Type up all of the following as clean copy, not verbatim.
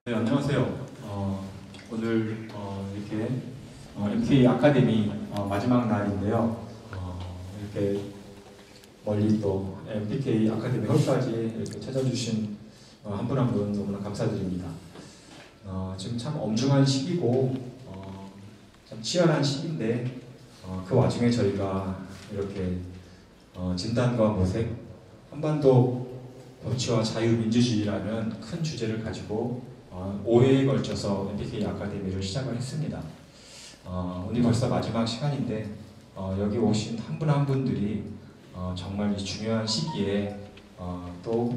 네, 안녕하세요. 오늘 이렇게 MBK 아카데미 마지막 날인데요. 이렇게 멀리 또 MBK 아카데미 홀까지 이렇게 찾아주신 한 분 한 분 너무나 감사드립니다. 지금 참 엄중한 시기고 참 치열한 시기인데 그 와중에 저희가 이렇게 진단과 모색, 한반도 법치와 자유민주주의라는 큰 주제를 가지고 5회에 걸쳐서 MBK 아카데미를 시작을 했습니다. 오늘 벌써 마지막 시간인데 여기 오신 한 분 한 분들이 정말 이 중요한 시기에 또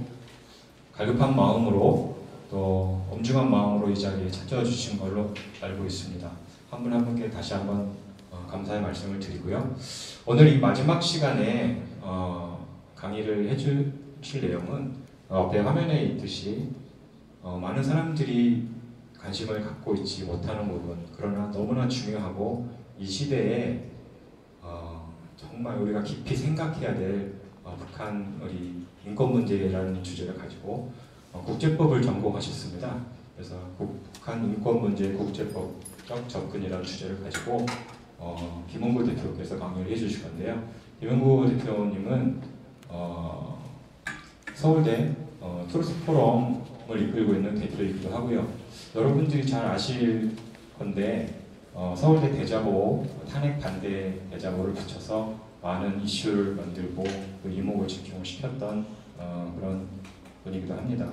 갈급한 마음으로 또 엄중한 마음으로 이 자리에 찾아와 주신 걸로 알고 있습니다. 한 분 한 분께 다시 한번 감사의 말씀을 드리고요. 오늘 이 마지막 시간에 강의를 해주실 내용은 앞에 화면에 있듯이 많은 사람들이 관심을 갖고 있지 못하는 부분, 그러나 너무나 중요하고 이 시대에 정말 우리가 깊이 생각해야 될 북한 우리 인권 문제라는 주제를 가지고 국제법을 전공하셨습니다. 그래서 북한 인권 문제 국제법적 접근이라는 주제를 가지고 김은구 대표께서 강의를 해주실 건데요. 김은구 대표님은 서울대 트루스 포럼을 이끌고 있는 대표이기도 하고요. 여러분들이 잘 아실 건데 서울대 대자보 탄핵 반대 대자보를 붙여서 많은 이슈를 만들고 그 이목을 집중을 시켰던 그런 분이기도 합니다.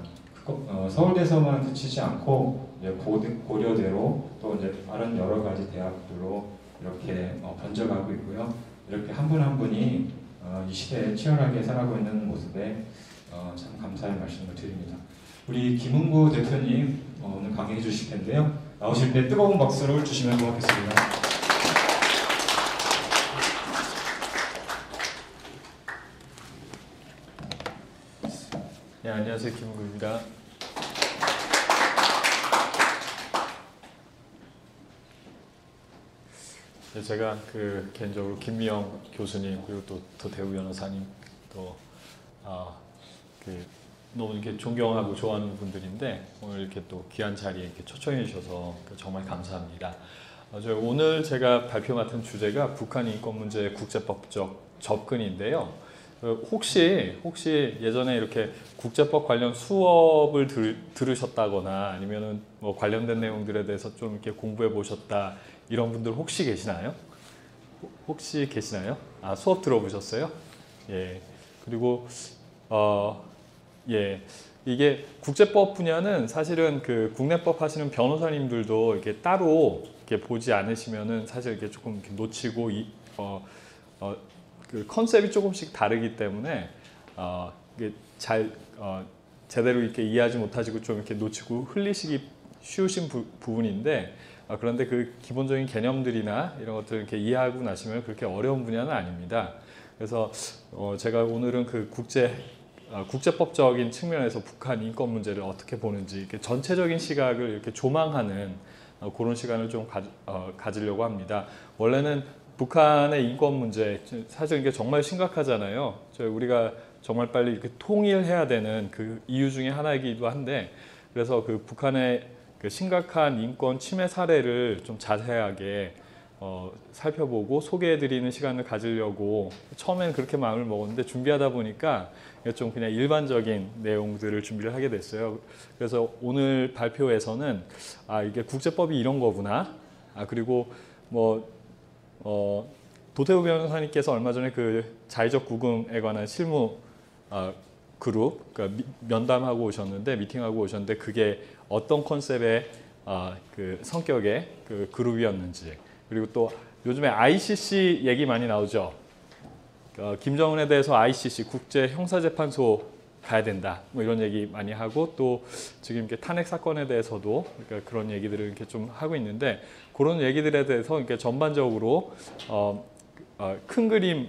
서울대에서만 그치지 않고 이제 고려대로 또 이제 다른 여러 가지 대학들로 이렇게 번져가고 있고요. 이렇게 한 분 한 분이 이 시대에 치열하게 살아가고 있는 모습에 참 감사의 말씀을 드립니다. 우리 김은구 대표님 오늘 강의해 주실 텐데요. 나오실 때 뜨거운 박수를 주시면 고맙겠습니다. 네, 안녕하세요. 김은구입니다. 네, 제가 개인적으로 김미영 교수님 그리고 또 대우 변호사님 또 너무 이렇게 존경하고 좋아하는 분들인데 오늘 이렇게 또 귀한 자리에 이렇게 초청해 주셔서 정말 감사합니다. 오늘 제가 발표 맡은 주제가 북한 인권 문제 국제법적 접근인데요. 혹시 예전에 이렇게 국제법 관련 수업을 들으셨다거나 아니면은 뭐 관련된 내용들에 대해서 좀 이렇게 공부해 보셨다 이런 분들 혹시 계시나요? 혹시 계시나요? 수업 들어보셨어요? 예. 그리고 예, 이게 국제법 분야는 사실은 그 국내법 하시는 변호사님들도 이렇게 따로 이렇게 보지 않으시면은 사실 이렇게 조금 이렇게 놓치고 그 컨셉이 조금씩 다르기 때문에 이게 제대로 이렇게 이해하지 못하시고 좀 이렇게 놓치고 흘리시기 쉬우신 부분인데 그런데 그 기본적인 개념들이나 이런 것들을 이렇게 이해하고 나시면 그렇게 어려운 분야는 아닙니다. 그래서 제가 오늘은 그 국제법적인 측면에서 북한 인권 문제를 어떻게 보는지 이렇게 전체적인 시각을 이렇게 조망하는 그런 시간을 좀 가지려고 합니다. 원래는 북한의 인권 문제 사실 이게 정말 심각하잖아요. 우리가 정말 빨리 이렇게 통일해야 되는 그 이유 중에 하나이기도 한데 그래서 그 북한의 그 심각한 인권 침해 사례를 좀 자세하게 살펴보고 소개해드리는 시간을 가지려고 처음에는 그렇게 마음을 먹었는데 준비하다 보니까 좀 그냥 일반적인 내용들을 준비를 하게 됐어요. 그래서 오늘 발표에서는 이게 국제법이 이런 거구나. 그리고 뭐 도태우 변호사님께서 얼마 전에 그 자의적 구금에 관한 실무 그룹 그러니까 면담하고 오셨는데 미팅하고 오셨는데 그게 어떤 컨셉의 그 성격의 그 그룹이었는지 그리고 또 요즘에 ICC 얘기 많이 나오죠. 김정은에 대해서 ICC 국제형사재판소 가야 된다. 뭐 이런 얘기 많이 하고 또 지금 이렇게 탄핵 사건에 대해서도 그러니까 그런 얘기들을 이렇게 좀 하고 있는데 그런 얘기들에 대해서 이렇게 전반적으로 큰 그림,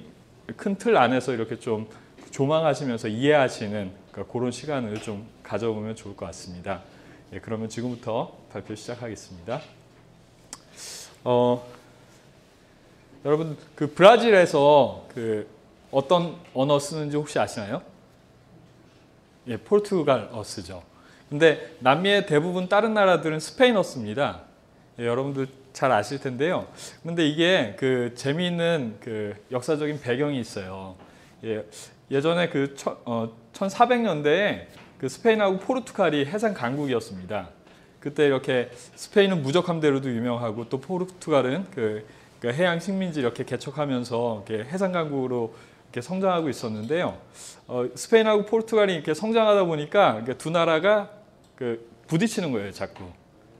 큰 틀 안에서 이렇게 좀 조망하시면서 이해하시는 그러니까 그런 시간을 좀 가져보면 좋을 것 같습니다. 예, 그러면 지금부터 발표 시작하겠습니다. 여러분 그 브라질에서 그 어떤 언어 쓰는지 혹시 아시나요? 예, 포르투갈어 쓰죠. 근데 남미의 대부분 다른 나라들은 스페인어습니다. 예, 여러분들 잘 아실 텐데요. 근데 이게 그 재미있는 그 역사적인 배경이 있어요. 예, 예전에 그 1400년대에 그 스페인하고 포르투갈이 해상 강국이었습니다. 그때 이렇게 스페인은 무적 함대로도 유명하고 또 포르투갈은 그 해양 식민지 이렇게 개척하면서 이렇게 해상 강국으로 이렇게 성장하고 있었는데요. 스페인하고 포르투갈이 이렇게 성장하다 보니까 두 나라가 그 부딪히는 거예요, 자꾸.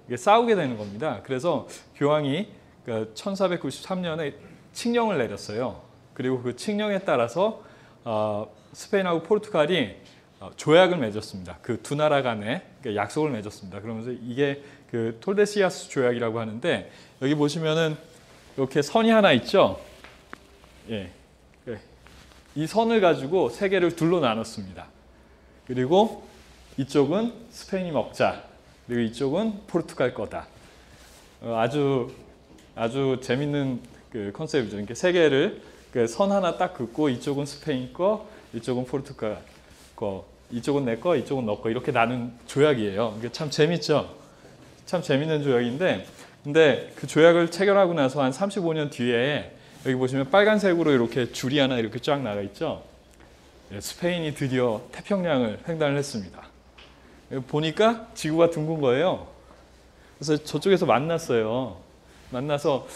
이게 싸우게 되는 겁니다. 그래서 교황이 1493년에 칙령을 내렸어요. 그리고 그 칙령에 따라서 스페인하고 포르투갈이 조약을 맺었습니다. 그 두 나라 간에 약속을 맺었습니다. 그러면서 이게 그 톨데시아스 조약이라고 하는데 여기 보시면은 이렇게 선이 하나 있죠. 예, 이 선을 가지고 세계를 둘로 나눴습니다. 그리고 이쪽은 스페인이 먹자. 그리고 이쪽은 포르투갈 거다. 아주 재밌는 그 컨셉이죠. 이렇게 세 개를 그 선 하나 딱 긋고 이쪽은 스페인 거, 이쪽은 포르투갈 거, 이쪽은 내 거, 이쪽은 너 거 이렇게 나눈 조약이에요. 이게 참 재밌죠. 참 재밌는 조약인데, 근데 그 조약을 체결하고 나서 한 35년 뒤에 여기 보시면 빨간색으로 이렇게 줄이 하나 이렇게 쫙 나가 있죠. 스페인이 드디어 태평양을 횡단을 했습니다. 보니까 지구가 둥근 거예요. 그래서 저쪽에서 만났어요. 만나서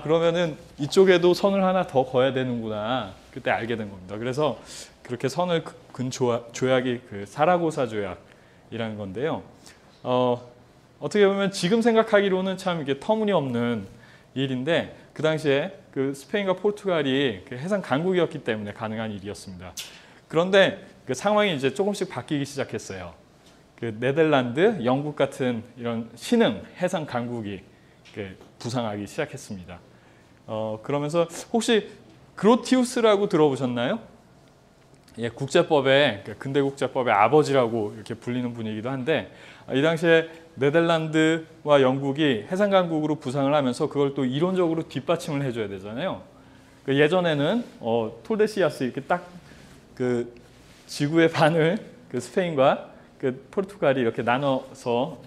그러면은 이쪽에도 선을 하나 더 그어야 되는구나. 그때 알게 된 겁니다. 그래서 그렇게 선을 근 조약이 그 사라고사 조약이라는 건데요. 어떻게 보면 지금 생각하기로는 참 이게 터무니없는 일인데 그 당시에 그 스페인과 포르투갈이 그 해상 강국이었기 때문에 가능한 일이었습니다. 그런데 그 상황이 이제 조금씩 바뀌기 시작했어요. 그 네덜란드, 영국 같은 이런 신흥 해상 강국이 부상하기 시작했습니다. 그러면서 혹시 그로티우스라고 들어보셨나요? 예, 국제법의 근대 국제법의 아버지라고 이렇게 불리는 분이기도 한데 이 당시에 네덜란드와 영국이 해상 강국으로 부상을 하면서 그걸 또 이론적으로 뒷받침을 해줘야 되잖아요. 예전에는 톨데시아스 이렇게 딱 그 지구의 반을 그 스페인과 그 포르투갈이 이렇게 나눠서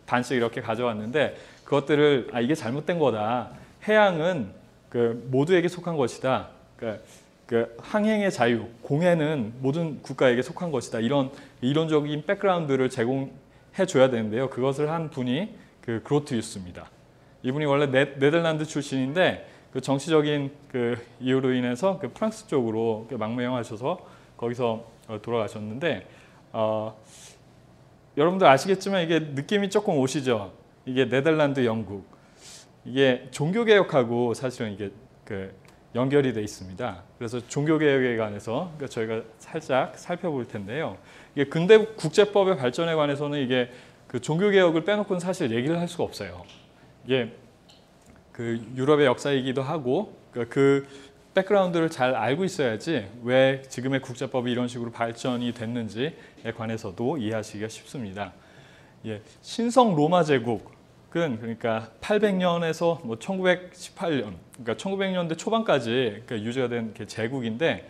반씩 이렇게 가져왔는데 그것들을 이게 잘못된 거다. 해양은 그 모두에게 속한 것이다. 그 항행의 자유, 공해는 모든 국가에게 속한 것이다. 이런 이론적인 백그라운드를 제공해 줘야 되는데요. 그것을 한 분이 그 그로티우스입니다. 이분이 원래 네덜란드 출신인데 그 정치적인 그 이유로 인해서 그 프랑스 쪽으로 망명하셔서 거기서 돌아가셨는데 여러분들 아시겠지만 이게 느낌이 조금 오시죠? 이게 네덜란드, 영국. 이게 종교개혁하고 사실은 이게 그 연결이 돼 있습니다. 그래서 종교개혁에 관해서 저희가 살짝 살펴볼 텐데요. 이게 근대 국제법의 발전에 관해서는 이게 그 종교개혁을 빼놓고는 사실 얘기를 할 수가 없어요. 이게 그 유럽의 역사이기도 하고 그 백그라운드를 잘 알고 있어야지 왜 지금의 국제법이 이런 식으로 발전이 됐는지에 관해서도 이해하시기가 쉽습니다. 예, 신성 로마 제국은 그러니까 800년에서 뭐 1918년, 그러니까 1900년대 초반까지 유지가 된 제국인데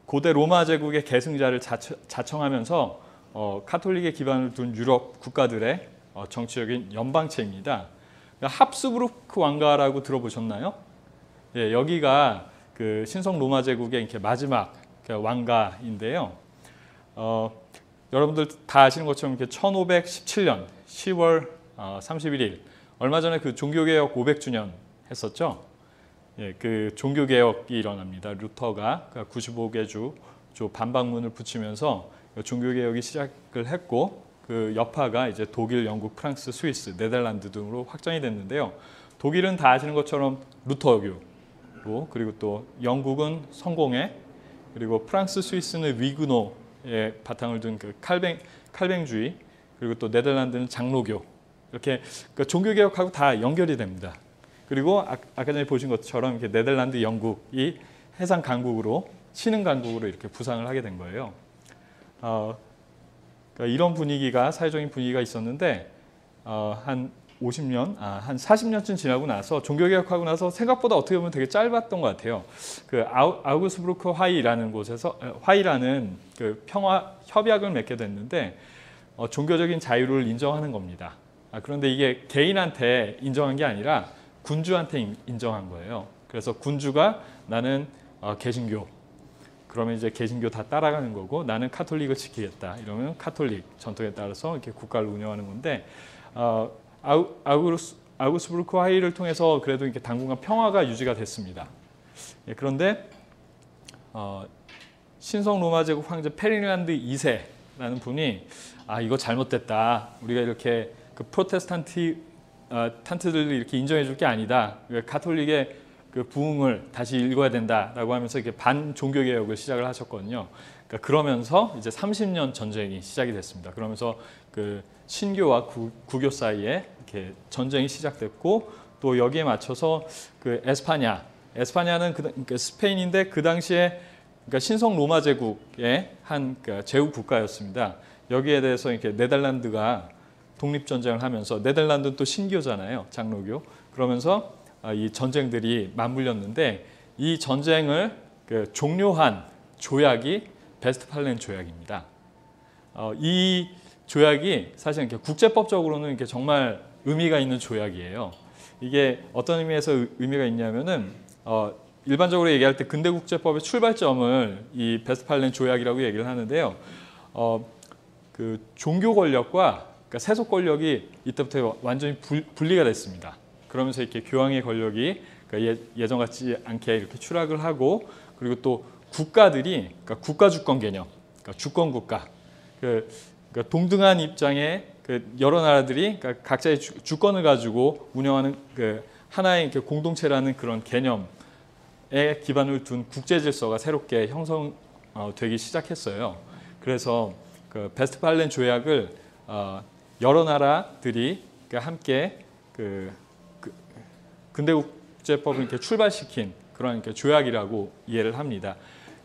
고대 로마 제국의 계승자를 자청하면서 카톨릭의 기반을 둔 유럽 국가들의 정치적인 연방체입니다. 합스부르크 왕가라고 들어보셨나요? 예, 여기가 그 신성 로마 제국의 이렇게 마지막 왕가인데요. 여러분들 다 아시는 것처럼 이렇게 1517년 10월 31일 얼마 전에 그 종교개혁 500주년 했었죠. 예, 그 종교개혁이 일어납니다. 루터가 95개 주 반박문을 붙이면서 종교개혁이 시작을 했고 그 여파가 이제 독일, 영국, 프랑스, 스위스, 네덜란드 등으로 확장이 됐는데요. 독일은 다 아시는 것처럼 루터교 그리고 또 영국은 성공회, 그리고 프랑스, 스위스는 위그노의 바탕을 둔 그 칼뱅주의, 그리고 또 네덜란드는 장로교. 이렇게 그러니까 종교개혁하고 다 연결이 됩니다. 그리고 아까 전에 보신 것처럼 이렇게 네덜란드, 영국이 해상 강국으로 신흥 강국으로 이렇게 부상을 하게 된 거예요. 그러니까 이런 분위기가 사회적인 분위기가 있었는데 한 50년, 한 40년쯤 지나고 나서 종교개혁하고 나서 생각보다 어떻게 보면 되게 짧았던 것 같아요. 그 아우구스부르크 화의라는 곳에서 화의라는 그 평화 협약을 맺게 됐는데 종교적인 자유를 인정하는 겁니다. 그런데 이게 개인한테 인정한 게 아니라 군주한테 인정한 거예요. 그래서 군주가 나는 개신교, 그러면 이제 개신교 다 따라가는 거고 나는 카톨릭을 지키겠다. 이러면 카톨릭 전통에 따라서 이렇게 국가를 운영하는 건데 아우구스부르크 화의를 통해서 그래도 이렇게 당분간 평화가 유지가 됐습니다. 그런데 신성 로마 제국 황제 페르디난드 2세라는 분이 이거 잘못됐다. 우리가 이렇게 그 프로테스탄트들을 이렇게 인정해 줄 게 아니다. 가톨릭의 그 부흥을 다시 읽어야 된다라고 하면서 이렇게 반종교 개혁을 시작을 하셨거든요. 그러니까 그러면서 이제 30년 전쟁이 시작이 됐습니다. 그러면서 그 신교와 구교 사이에 이렇게 전쟁이 시작됐고 또 여기에 맞춰서 그 에스파냐는 그 스페인인데 그 당시에 그러니까 신성 로마 제국의 한 그러니까 제국 국가였습니다. 여기에 대해서 이렇게 네덜란드가 독립 전쟁을 하면서 네덜란드는 또 신교잖아요, 장로교. 그러면서 이 전쟁들이 맞물렸는데 이 전쟁을 그 종료한 조약이 베스트팔렌 조약입니다. 이 조약이 사실 이렇게 국제법적으로는 이렇게 정말 의미가 있는 조약이에요. 이게 어떤 의미에서 의미가 있냐면은 일반적으로 얘기할 때 근대국제법의 출발점을 이 베스트팔렌 조약이라고 얘기를 하는데요. 그 종교 권력과 그러니까 세속 권력이 이때부터 완전히 분리가 됐습니다. 그러면서 이렇게 교황의 권력이 그러니까 예전 같지 않게 이렇게 추락을 하고 그리고 또 국가들이 그러니까 국가 주권 개념, 그러니까 주권 국가, 그러니까 동등한 입장의 그 여러 나라들이 그러니까 각자의 주권을 가지고 운영하는 그 하나의 이렇게 공동체라는 그런 개념에 기반을 둔 국제 질서가 새롭게 형성되기 시작했어요. 그래서 그 베스트팔렌 조약을 여러 나라들이 함께 근대국제법을 이렇게 출발시킨 그런 이렇게 조약이라고 이해를 합니다.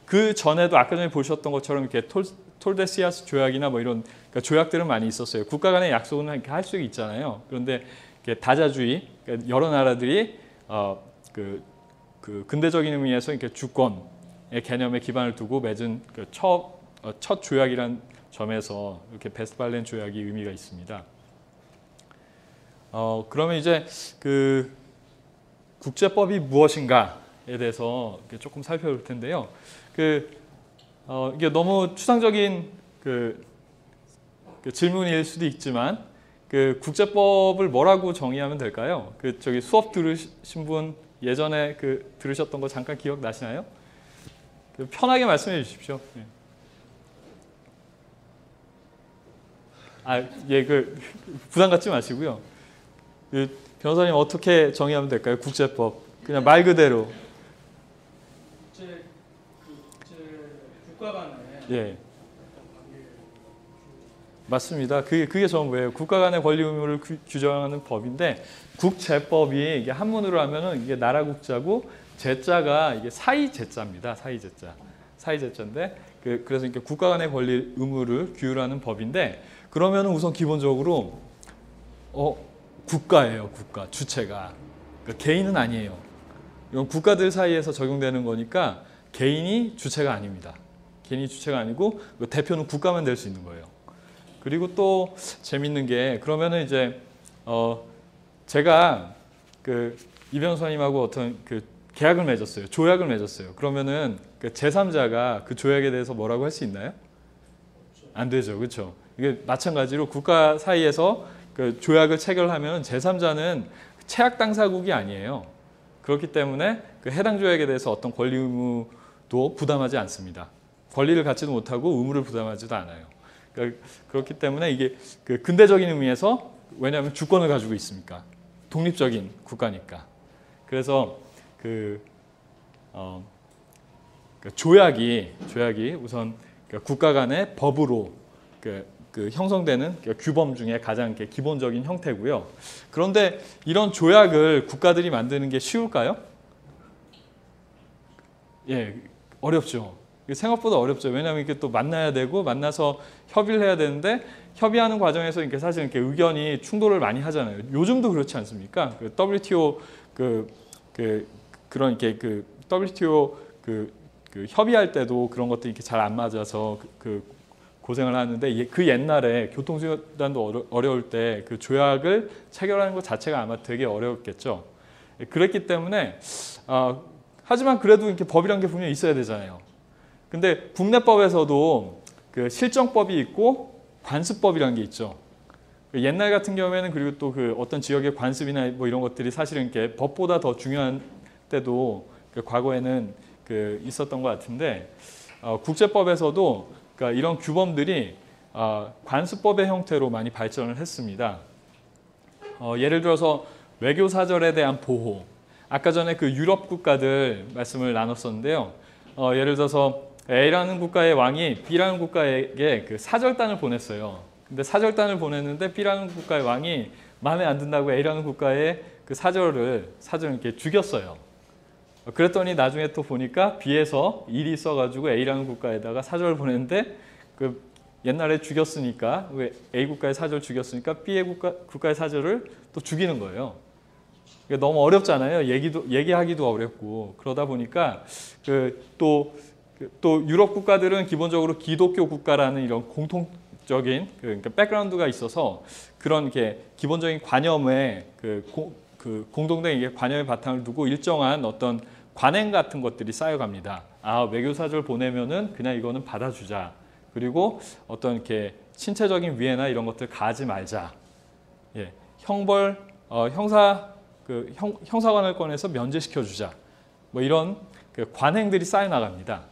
그 전에도 아까 전에 보셨던 것처럼 이렇게 톨데시아스 조약이나 뭐 이런 그러니까 조약들은 많이 있었어요. 국가 간의 약속은 이렇게 할 수 있잖아요. 그런데 다자주의 그러니까 여러 나라들이 그 근대적인 의미에서 이렇게 주권의 개념에 기반을 두고 맺은 그 첫 조약이란 점에서 이렇게 베스트팔렌 조약이 의미가 있습니다. 그러면 이제 그 국제법이 무엇인가에 대해서 조금 살펴볼 텐데요. 이게 너무 추상적인 그 질문일 수도 있지만 그 국제법을 뭐라고 정의하면 될까요? 저기 수업 들으신 분 예전에 들으셨던 거 잠깐 기억나시나요? 편하게 말씀해 주십시오. 네. 부담 갖지 마시고요. 변호사님 어떻게 정의하면 될까요? 국제법. 그냥 말 그대로. 국가 간의. 예. 맞습니다. 그게 전부예요. 국가 간의 권리 의무를 규정하는 법인데 국제법이 이게 한문으로 하면은 이게 나라 국자고 제자가 이게 사이제자입니다. 사이제자인데 그래서 이렇게 국가 간의 권리 의무를 규율하는 법인데 그러면은 우선 기본적으로 국가예요. 국가 주체가 그러니까 개인은 아니에요. 이건 국가들 사이에서 적용되는 거니까 개인이 주체가 아닙니다. 개인이 주체가 아니고 대표는 국가만 될 수 있는 거예요. 그리고 또 재밌는 게 그러면은 이제 제가 이 변호사님하고 어떤 계약을 맺었어요. 조약을 맺었어요. 그러면은 제3자가 그 조약에 대해서 뭐라고 할 수 있나요? 안 되죠. 그렇죠? 이게 마찬가지로 국가 사이에서 조약을 체결하면 제3자는 체약 당사국이 아니에요. 그렇기 때문에 해당 조약에 대해서 어떤 권리 의무도 부담하지 않습니다. 권리를 갖지도 못하고 의무를 부담하지도 않아요. 그렇기 때문에 이게 근대적인 의미에서 왜냐하면 주권을 가지고 있으니까 독립적인 국가니까. 그래서 조약이 우선 국가 간의 법으로 형성되는 규범 중에 가장 기본적인 형태고요. 그런데 이런 조약을 국가들이 만드는 게 쉬울까요? 예, 어렵죠. 생각보다 어렵죠. 왜냐하면 이게 또 만나야 되고 만나서 협의를 해야 되는데 협의하는 과정에서 이렇게 사실 이렇게 의견이 충돌을 많이 하잖아요. 요즘도 그렇지 않습니까? WTO 그런 이렇게 WTO 협의할 때도 그런 것들이 이렇게 잘 안 맞아서 고생을 하는데 그 옛날에 교통수단도 어려울 때 그 조약을 체결하는 것 자체가 아마 되게 어려웠겠죠. 그랬기 때문에 하지만 그래도 이렇게 법이란 게 분명히 있어야 되잖아요. 근데 국내법에서도 그 실정법이 있고 관습법이라는 게 있죠. 옛날 같은 경우에는 그리고 또 그 어떤 지역의 관습이나 뭐 이런 것들이 사실은 이렇게 법보다 더 중요한 때도 그 과거에는 그 있었던 것 같은데 국제법에서도 그러니까 이런 규범들이 관습법의 형태로 많이 발전을 했습니다. 예를 들어서 외교 사절에 대한 보호. 아까 전에 그 유럽 국가들 말씀을 나눴었는데요. 예를 들어서 A라는 국가의 왕이 B라는 국가에게 그 사절단을 보냈어요. 근데 사절단을 보냈는데 B라는 국가의 왕이 마음에 안 든다고 A라는 국가의 그 사절을 이렇게 죽였어요. 그랬더니 나중에 또 보니까 B에서 일이 있어가지고 A라는 국가에다가 사절을 보냈는데 그 옛날에 죽였으니까 A 국가의 사절을 죽였으니까 B의 국가의 사절을 또 죽이는 거예요. 너무 어렵잖아요. 얘기하기도 어렵고 그러다 보니까 또 유럽 국가들은 기본적으로 기독교 국가라는 이런 공통적인 그러니까 백그라운드가 있어서 그런 게 기본적인 관념에 공동된 관념의 바탕을 두고 일정한 어떤 관행 같은 것들이 쌓여갑니다. 외교사절 보내면은 그냥 이거는 받아주자. 그리고 어떤 이렇게 신체적인 위해나 이런 것들 가하지 말자. 예, 형사관할권에서 면제시켜 주자. 뭐 이런 그 관행들이 쌓여 나갑니다.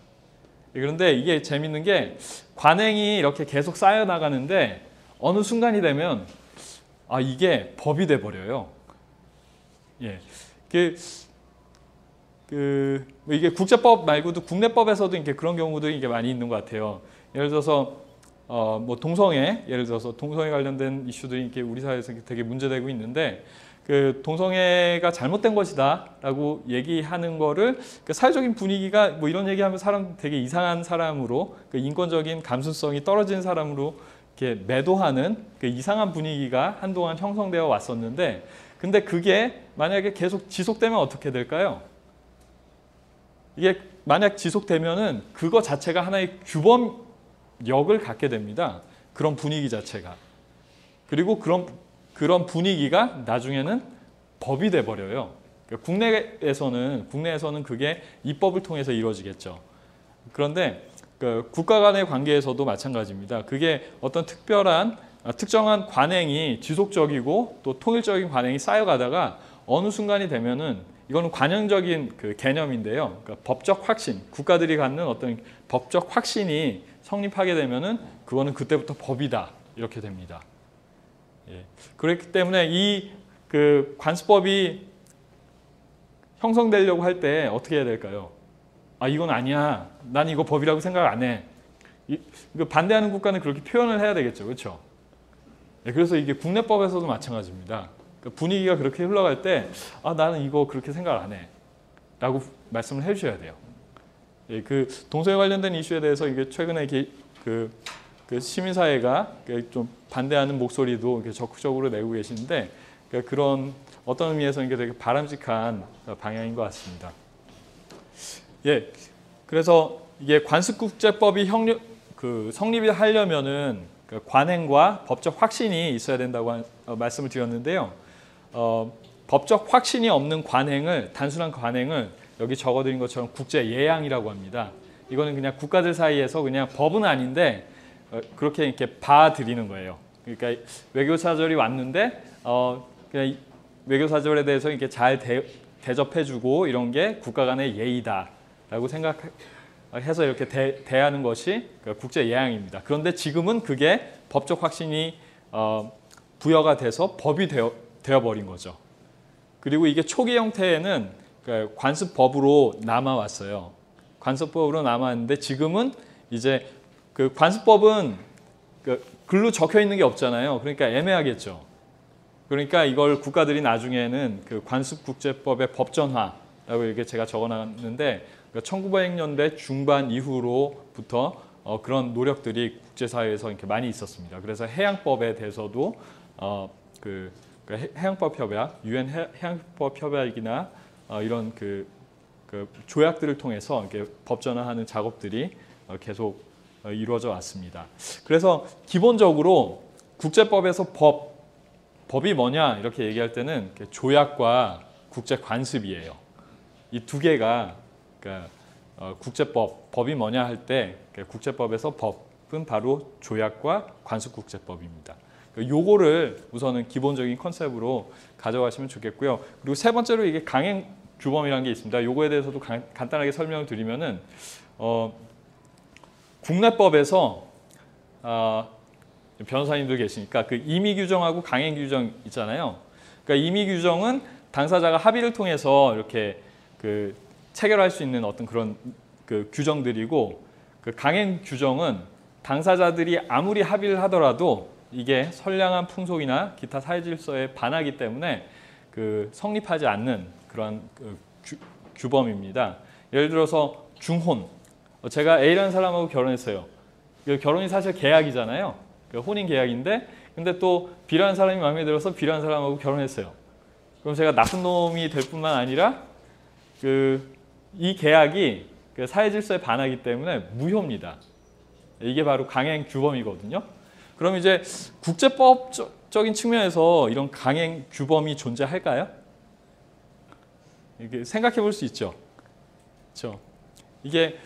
그런데 이게 재밌는 게 관행이 이렇게 계속 쌓여 나가는데 어느 순간이 되면 이게 법이 돼 버려요. 예, 이게 국제법 말고도 국내법에서도 이게 그런 경우들이 이게 많이 있는 것 같아요. 예를 들어서 뭐 예를 들어서 동성애 관련된 이슈들이 이렇게 우리 사회에서 되게 문제되고 있는데 그 동성애가 잘못된 것이다라고 얘기하는 거를 그 사회적인 분위기가 뭐 이런 얘기하면 사람 되게 이상한 사람으로 그 인권적인 감수성이 떨어진 사람으로 이렇게 매도하는 그 이상한 분위기가 한동안 형성되어 왔었는데 근데 그게 만약에 계속 지속되면 어떻게 될까요? 이게 만약 지속되면은 그거 자체가 하나의 규범력을 갖게 됩니다. 그런 분위기 자체가. 그리고 그런 분위기가 나중에는 법이 돼 버려요. 그러니까 국내에서는 그게 입법을 통해서 이루어지겠죠. 그런데 그 국가 간의 관계에서도 마찬가지입니다. 그게 어떤 특정한 관행이 지속적이고 또 통일적인 관행이 쌓여가다가 어느 순간이 되면은 이거는 관행적인 그 개념인데요. 그러니까 법적 확신, 국가들이 갖는 어떤 법적 확신이 성립하게 되면은 그거는 그때부터 법이다 이렇게 됩니다. 예. 그렇기 때문에 이 그 관습법이 형성되려고 할 때 어떻게 해야 될까요? 이건 아니야. 난 이거 법이라고 생각 안 해. 반대하는 국가는 그렇게 표현을 해야 되겠죠, 그렇죠? 예, 그래서 이게 국내법에서도 마찬가지입니다. 분위기가 그렇게 흘러갈 때 나는 이거 그렇게 생각 안 해. 라고 말씀을 해주셔야 돼요. 예, 그 동성애 관련된 이슈에 대해서 이게 최근에 그 시민사회가 좀 반대하는 목소리도 이렇게 적극적으로 내고 계시는데 그런 어떤 의미에서 이게 되게 바람직한 방향인 것 같습니다. 예, 그래서 이게 관습국제법이 성립이 하려면은 관행과 법적 확신이 있어야 된다고 말씀을 드렸는데요. 법적 확신이 없는 단순한 관행을 여기 적어드린 것처럼 국제 예양이라고 합니다. 이거는 그냥 국가들 사이에서 그냥 법은 아닌데 그렇게 이렇게 봐드리는 거예요. 그러니까 외교사절이 왔는데 그냥 외교사절에 대해서 이렇게 잘 대접해주고 이런 게 국가 간의 예의다라고 생각해서 이렇게 대하는 것이 국제 예양입니다. 그런데 지금은 그게 법적 확신이 부여가 돼서 법이 되어버린 거죠. 그리고 이게 초기 형태에는 관습법으로 남아왔어요. 관습법으로 남아왔는데 지금은 이제 그 관습법은 글로 적혀 있는 게 없잖아요. 그러니까 애매하겠죠. 그러니까 이걸 국가들이 나중에는 그 관습국제법의 법전화라고 이렇게 제가 적어놨는데 1900년대 중반 이후로부터 그런 노력들이 국제사회에서 이렇게 많이 있었습니다. 그래서 해양법에 대해서도 해양법 협약, UN 해양법 협약이나 이런 그 조약들을 통해서 이렇게 법전화하는 작업들이 계속 이루어져 왔습니다. 그래서 기본적으로 국제법에서 법이 뭐냐 이렇게 얘기할 때는 조약과 국제 관습이에요. 이 두 개가 그러니까 법이 뭐냐 할 때 국제법에서 법은 바로 조약과 관습국제법입니다. 요거를 우선은 기본적인 컨셉으로 가져가시면 좋겠고요. 그리고 세 번째로 이게 강행 규범이라는 게 있습니다. 요거에 대해서도 간단하게 설명을 드리면은 국내법에서 변호사님들 계시니까 그 임의 규정하고 강행 규정 있잖아요. 그러니까 임의 규정은 당사자가 합의를 통해서 이렇게 그 체결할 수 있는 어떤 그런 그 규정들이고, 그 강행 규정은 당사자들이 아무리 합의를 하더라도 이게 선량한 풍속이나 기타 사회 질서에 반하기 때문에 그 성립하지 않는 그런 규범입니다. 예를 들어서 중혼. 제가 A라는 사람하고 결혼했어요. 결혼이 사실 계약이잖아요. 혼인 계약인데, 근데 또 B라는 사람이 마음에 들어서 B라는 사람하고 결혼했어요. 그럼 제가 나쁜 놈이 될 뿐만 아니라 이 계약이 사회 질서에 반하기 때문에 무효입니다. 이게 바로 강행 규범이거든요. 그럼 이제 국제법적인 측면에서 이런 강행 규범이 존재할까요? 이게 생각해 볼 수 있죠. 그렇죠? 이게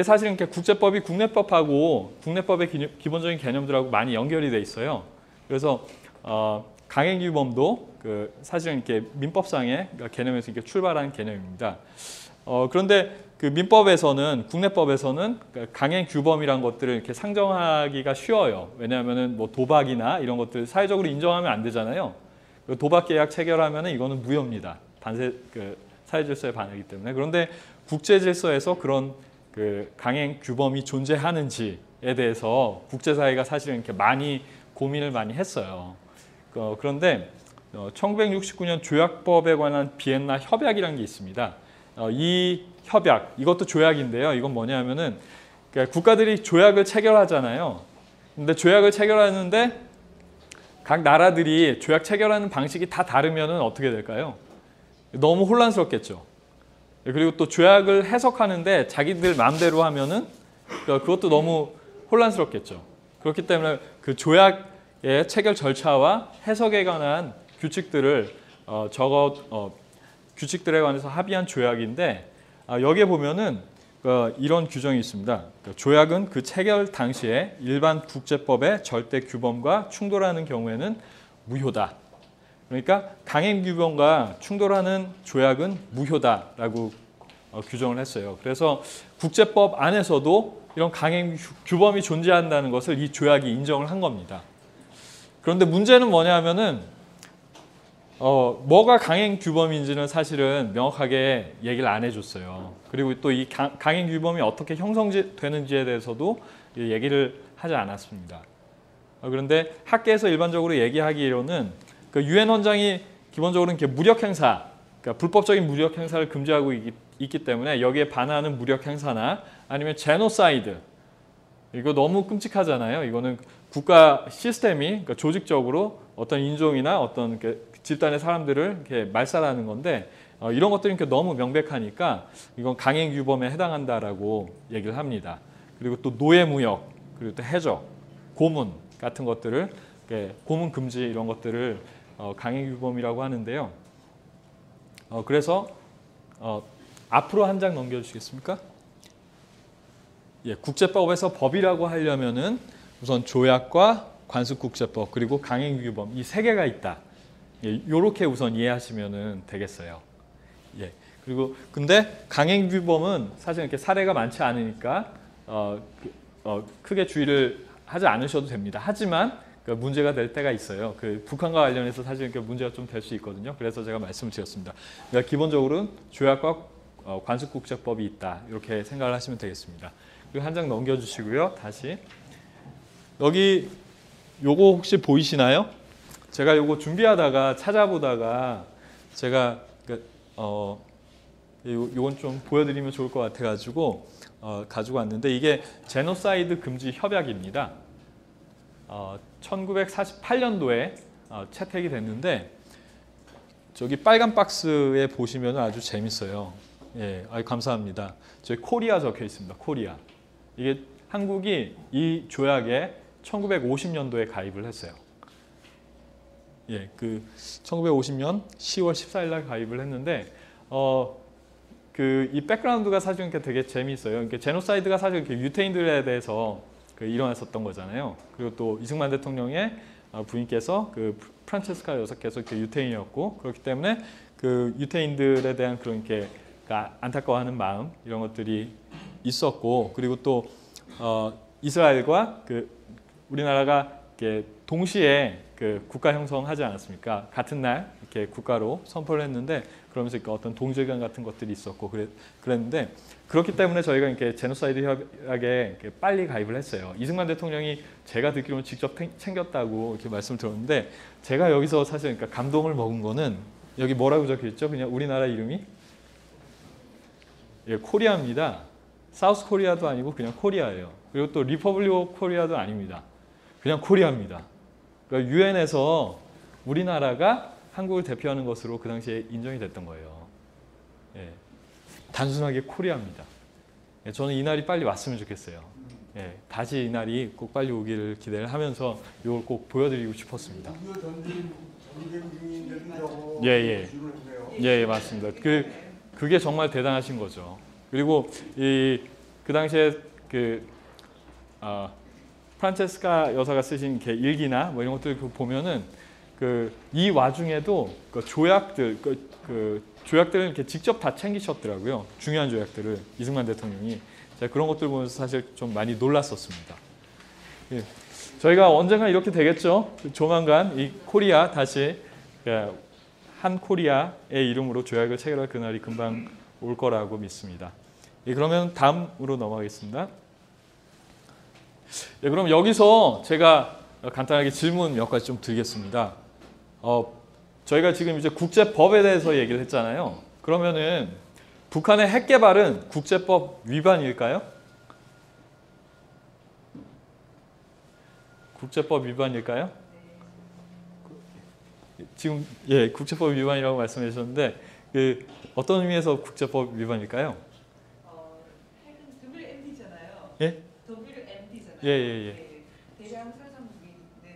사실은 국제법이 국내법하고 국내법의 기본적인 개념들하고 많이 연결이 돼 있어요. 그래서 강행 규범도 사실은 이렇게 민법상의 개념에서 이렇게 출발한 개념입니다. 그런데 그 민법에서는, 국내법에서는 강행 규범이란 것들을 이렇게 상정하기가 쉬워요. 왜냐하면은 뭐 도박이나 이런 것들 사회적으로 인정하면 안 되잖아요. 도박 계약 체결하면은 이거는 무효입니다. 사회 질서에 반하기 때문에. 그런데 국제 질서에서 그런 강행 규범이 존재하는지에 대해서 국제사회가 사실은 이렇게 많이 고민을 많이 했어요. 그런데 1969년 조약법에 관한 비엔나 협약이라는 게 있습니다. 이 협약, 이것도 조약인데요. 이건 뭐냐면은 국가들이 조약을 체결하잖아요. 근데 조약을 체결하는데 각 나라들이 조약 체결하는 방식이 다 다르면은 어떻게 될까요? 너무 혼란스럽겠죠. 그리고 또 조약을 해석하는데 자기들 마음대로 하면은 그것도 너무 혼란스럽겠죠. 그렇기 때문에 그 조약의 체결 절차와 해석에 관한 규칙들을 규칙들에 관해서 합의한 조약인데, 여기에 보면은 이런 규정이 있습니다. 조약은 그 체결 당시에 일반 국제법의 절대 규범과 충돌하는 경우에는 무효다. 그러니까 강행 규범과 충돌하는 조약은 무효다라고 규정을 했어요. 그래서 국제법 안에서도 이런 강행 규범이 존재한다는 것을 이 조약이 인정을 한 겁니다. 그런데 문제는 뭐냐면은 뭐가 강행 규범인지는 사실은 명확하게 얘기를 안 해줬어요. 그리고 또 이 강행 규범이 어떻게 형성되는지에 대해서도 얘기를 하지 않았습니다. 그런데 학계에서 일반적으로 얘기하기로는 그 유엔 헌장이 기본적으로 이렇게 무력 행사, 그러니까 불법적인 무력 행사를 금지하고 있기 때문에 여기에 반하는 무력 행사나 아니면 제노사이드, 이거 너무 끔찍하잖아요. 이거는 국가 시스템이, 그러니까 조직적으로 어떤 인종이나 어떤 집단의 사람들을 이렇게 말살하는 건데, 이런 것들이 너무 명백하니까 이건 강행 규범에 해당한다라고 얘기를 합니다. 그리고 또 노예무역, 그리고 또 해적, 고문 같은 것들을, 고문 금지 이런 것들을 강행 규범이라고 하는데요. 그래서 앞으로 한 장 넘겨주시겠습니까? 예, 국제법에서 법이라고 하려면은 우선 조약과 관습국제법 그리고 강행규범 이 세 개가 있다. 이렇게 우선 이해하시면 되겠어요. 예. 그리고 근데 강행규범은 사실 이렇게 사례가 많지 않으니까 크게 주의를 하지 않으셔도 됩니다. 하지만 문제가 될 때가 있어요. 북한과 관련해서 사실 이렇게 문제가 좀 될 수 있거든요. 그래서 제가 말씀을 드렸습니다. 그러니까 기본적으로는 조약과 관습국제법이 있다. 이렇게 생각을 하시면 되겠습니다. 그리고 한 장 넘겨주시고요. 다시 여기 요거 혹시 보이시나요? 제가 요거 준비하다가 찾아보다가 제가 요건 좀 보여드리면 좋을 것 같아가지고 가지고 왔는데, 이게 제노사이드 금지 협약입니다. 1948년도에 채택이 됐는데 저기 빨간 박스에 보시면 아주 재밌어요. 예, 감사합니다. 저기 코리아 적혀 있습니다. 코리아. 이게 한국이 이 조약에 1950년도에 가입을 했어요. 예, 그 1950년 10월 14일 날 가입을 했는데 그 이 백그라운드가 사실 되게 재미있어요. 그러니까 제노사이드가 사실 이렇게 유태인들에 대해서 일어났었던 거잖아요. 그리고 또 이승만 대통령의 부인께서 그 프란체스카 여사께서 유태인이었고 그렇기 때문에 그 유태인들에 대한 그런 게 안타까워하는 마음 이런 것들이 있었고 그리고 또 이스라엘과 그 우리나라가 이렇게 동시에 그 국가 형성하지 않았습니까? 같은 날 이렇게 국가로 선포를 했는데 그러면서 어떤 동질감 같은 것들이 있었고 그랬는데 그렇기 때문에 저희가 이렇게 제노사이드 협약에 이렇게 빨리 가입을 했어요. 이승만 대통령이 제가 듣기로는 직접 챙겼다고 이렇게 말씀을 들었는데 제가 여기서 사실 그러니까 감동을 먹은 거는 여기 뭐라고 적혀 있죠? 그냥 우리나라 이름이 예, 코리아입니다. 사우스 코리아도 아니고 그냥 코리아예요. 그리고 또 리퍼블릭 오브 코리아도 아닙니다. 그냥 코리아입니다. 그러니까 유엔에서 우리나라가 한국을 대표하는 것으로 그 당시에 인정이 됐던 거예요. 예, 단순하게 코리아입니다. 예, 저는 이 날이 빨리 왔으면 좋겠어요. 예, 다시 이 날이 꼭 빨리 오기를 기대를 하면서 이걸 꼭 보여드리고 싶었습니다. 예, 맞습니다. 그게 정말 대단하신 거죠. 그리고 그 당시에 프란체스카 여사가 쓰신 일기나 뭐 이런 것들 보면은 이 와중에도 조약들을 이렇게 직접 다 챙기셨더라고요. 중요한 조약들을 이승만 대통령이. 제가 그런 것들 보면서 사실 좀 많이 놀랐었습니다. 예. 저희가 언젠가 이렇게 되겠죠. 조만간 이 코리아 다시 한 코리아의 이름으로 조약을 체결할 그날이 금방 올 거라고 믿습니다. 예, 그러면 다음으로 넘어가겠습니다. 예, 그럼 여기서 제가 간단하게 질문 몇 가지 좀 드리겠습니다. 저희가 지금 이제 국제법에 대해서 얘기를 했잖아요. 그러면은 북한의 핵 개발은 국제법 위반일까요? 국제법 위반일까요? 지금 예, 국제법 위반이라고 말씀해 주셨는데 어떤 의미에서 국제법 위반일까요? 핵은 WMD잖아요. 예? WMD잖아요. 예. 대량 살상 무기는 그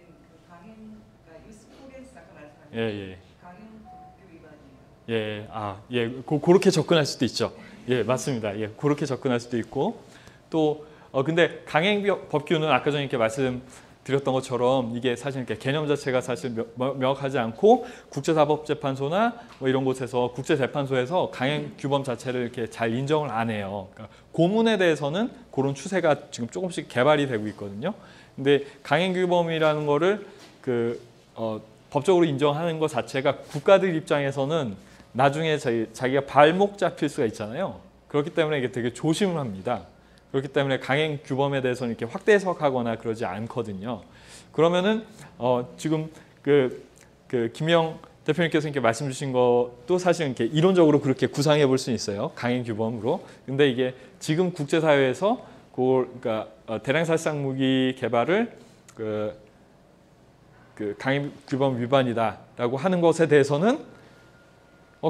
강행, 유스포겐스 아까 말씀하신 예. 강행 국교 위반이에요. 예, 그렇게 접근할 수도 있죠. 예, 맞습니다. 예, 그렇게 접근할 수도 있고 또 근데 강행 법규는 아까 전에 이렇게 말씀드렸던 것처럼 이게 사실 이렇게 개념 자체가 사실 명확하지 않고 국제사법재판소나 뭐 이런 곳에서 국제재판소에서 강행 규범 자체를 이렇게 잘 인정을 안 해요. 그러니까 고문에 대해서는 그런 추세가 지금 조금씩 개발이 되고 있거든요. 근데 강행 규범이라는 거를 법적으로 인정하는 것 자체가 국가들 입장에서는 나중에 자기가 발목 잡힐 수가 있잖아요. 그렇기 때문에 이게 되게 조심을 합니다. 그렇기 때문에 강행 규범에 대해서는 이렇게 확대 해석하거나 그러지 않거든요. 그러면은 지금 김영 대표님께서 이렇게 말씀 주신 것도 사실 이렇게 이론적으로 그렇게 구상해 볼 수는 있어요. 강행 규범으로. 근데 이게 지금 국제사회에서 그러니까 대량 살상 무기 개발을 강행 규범 위반이다라고 하는 것에 대해서는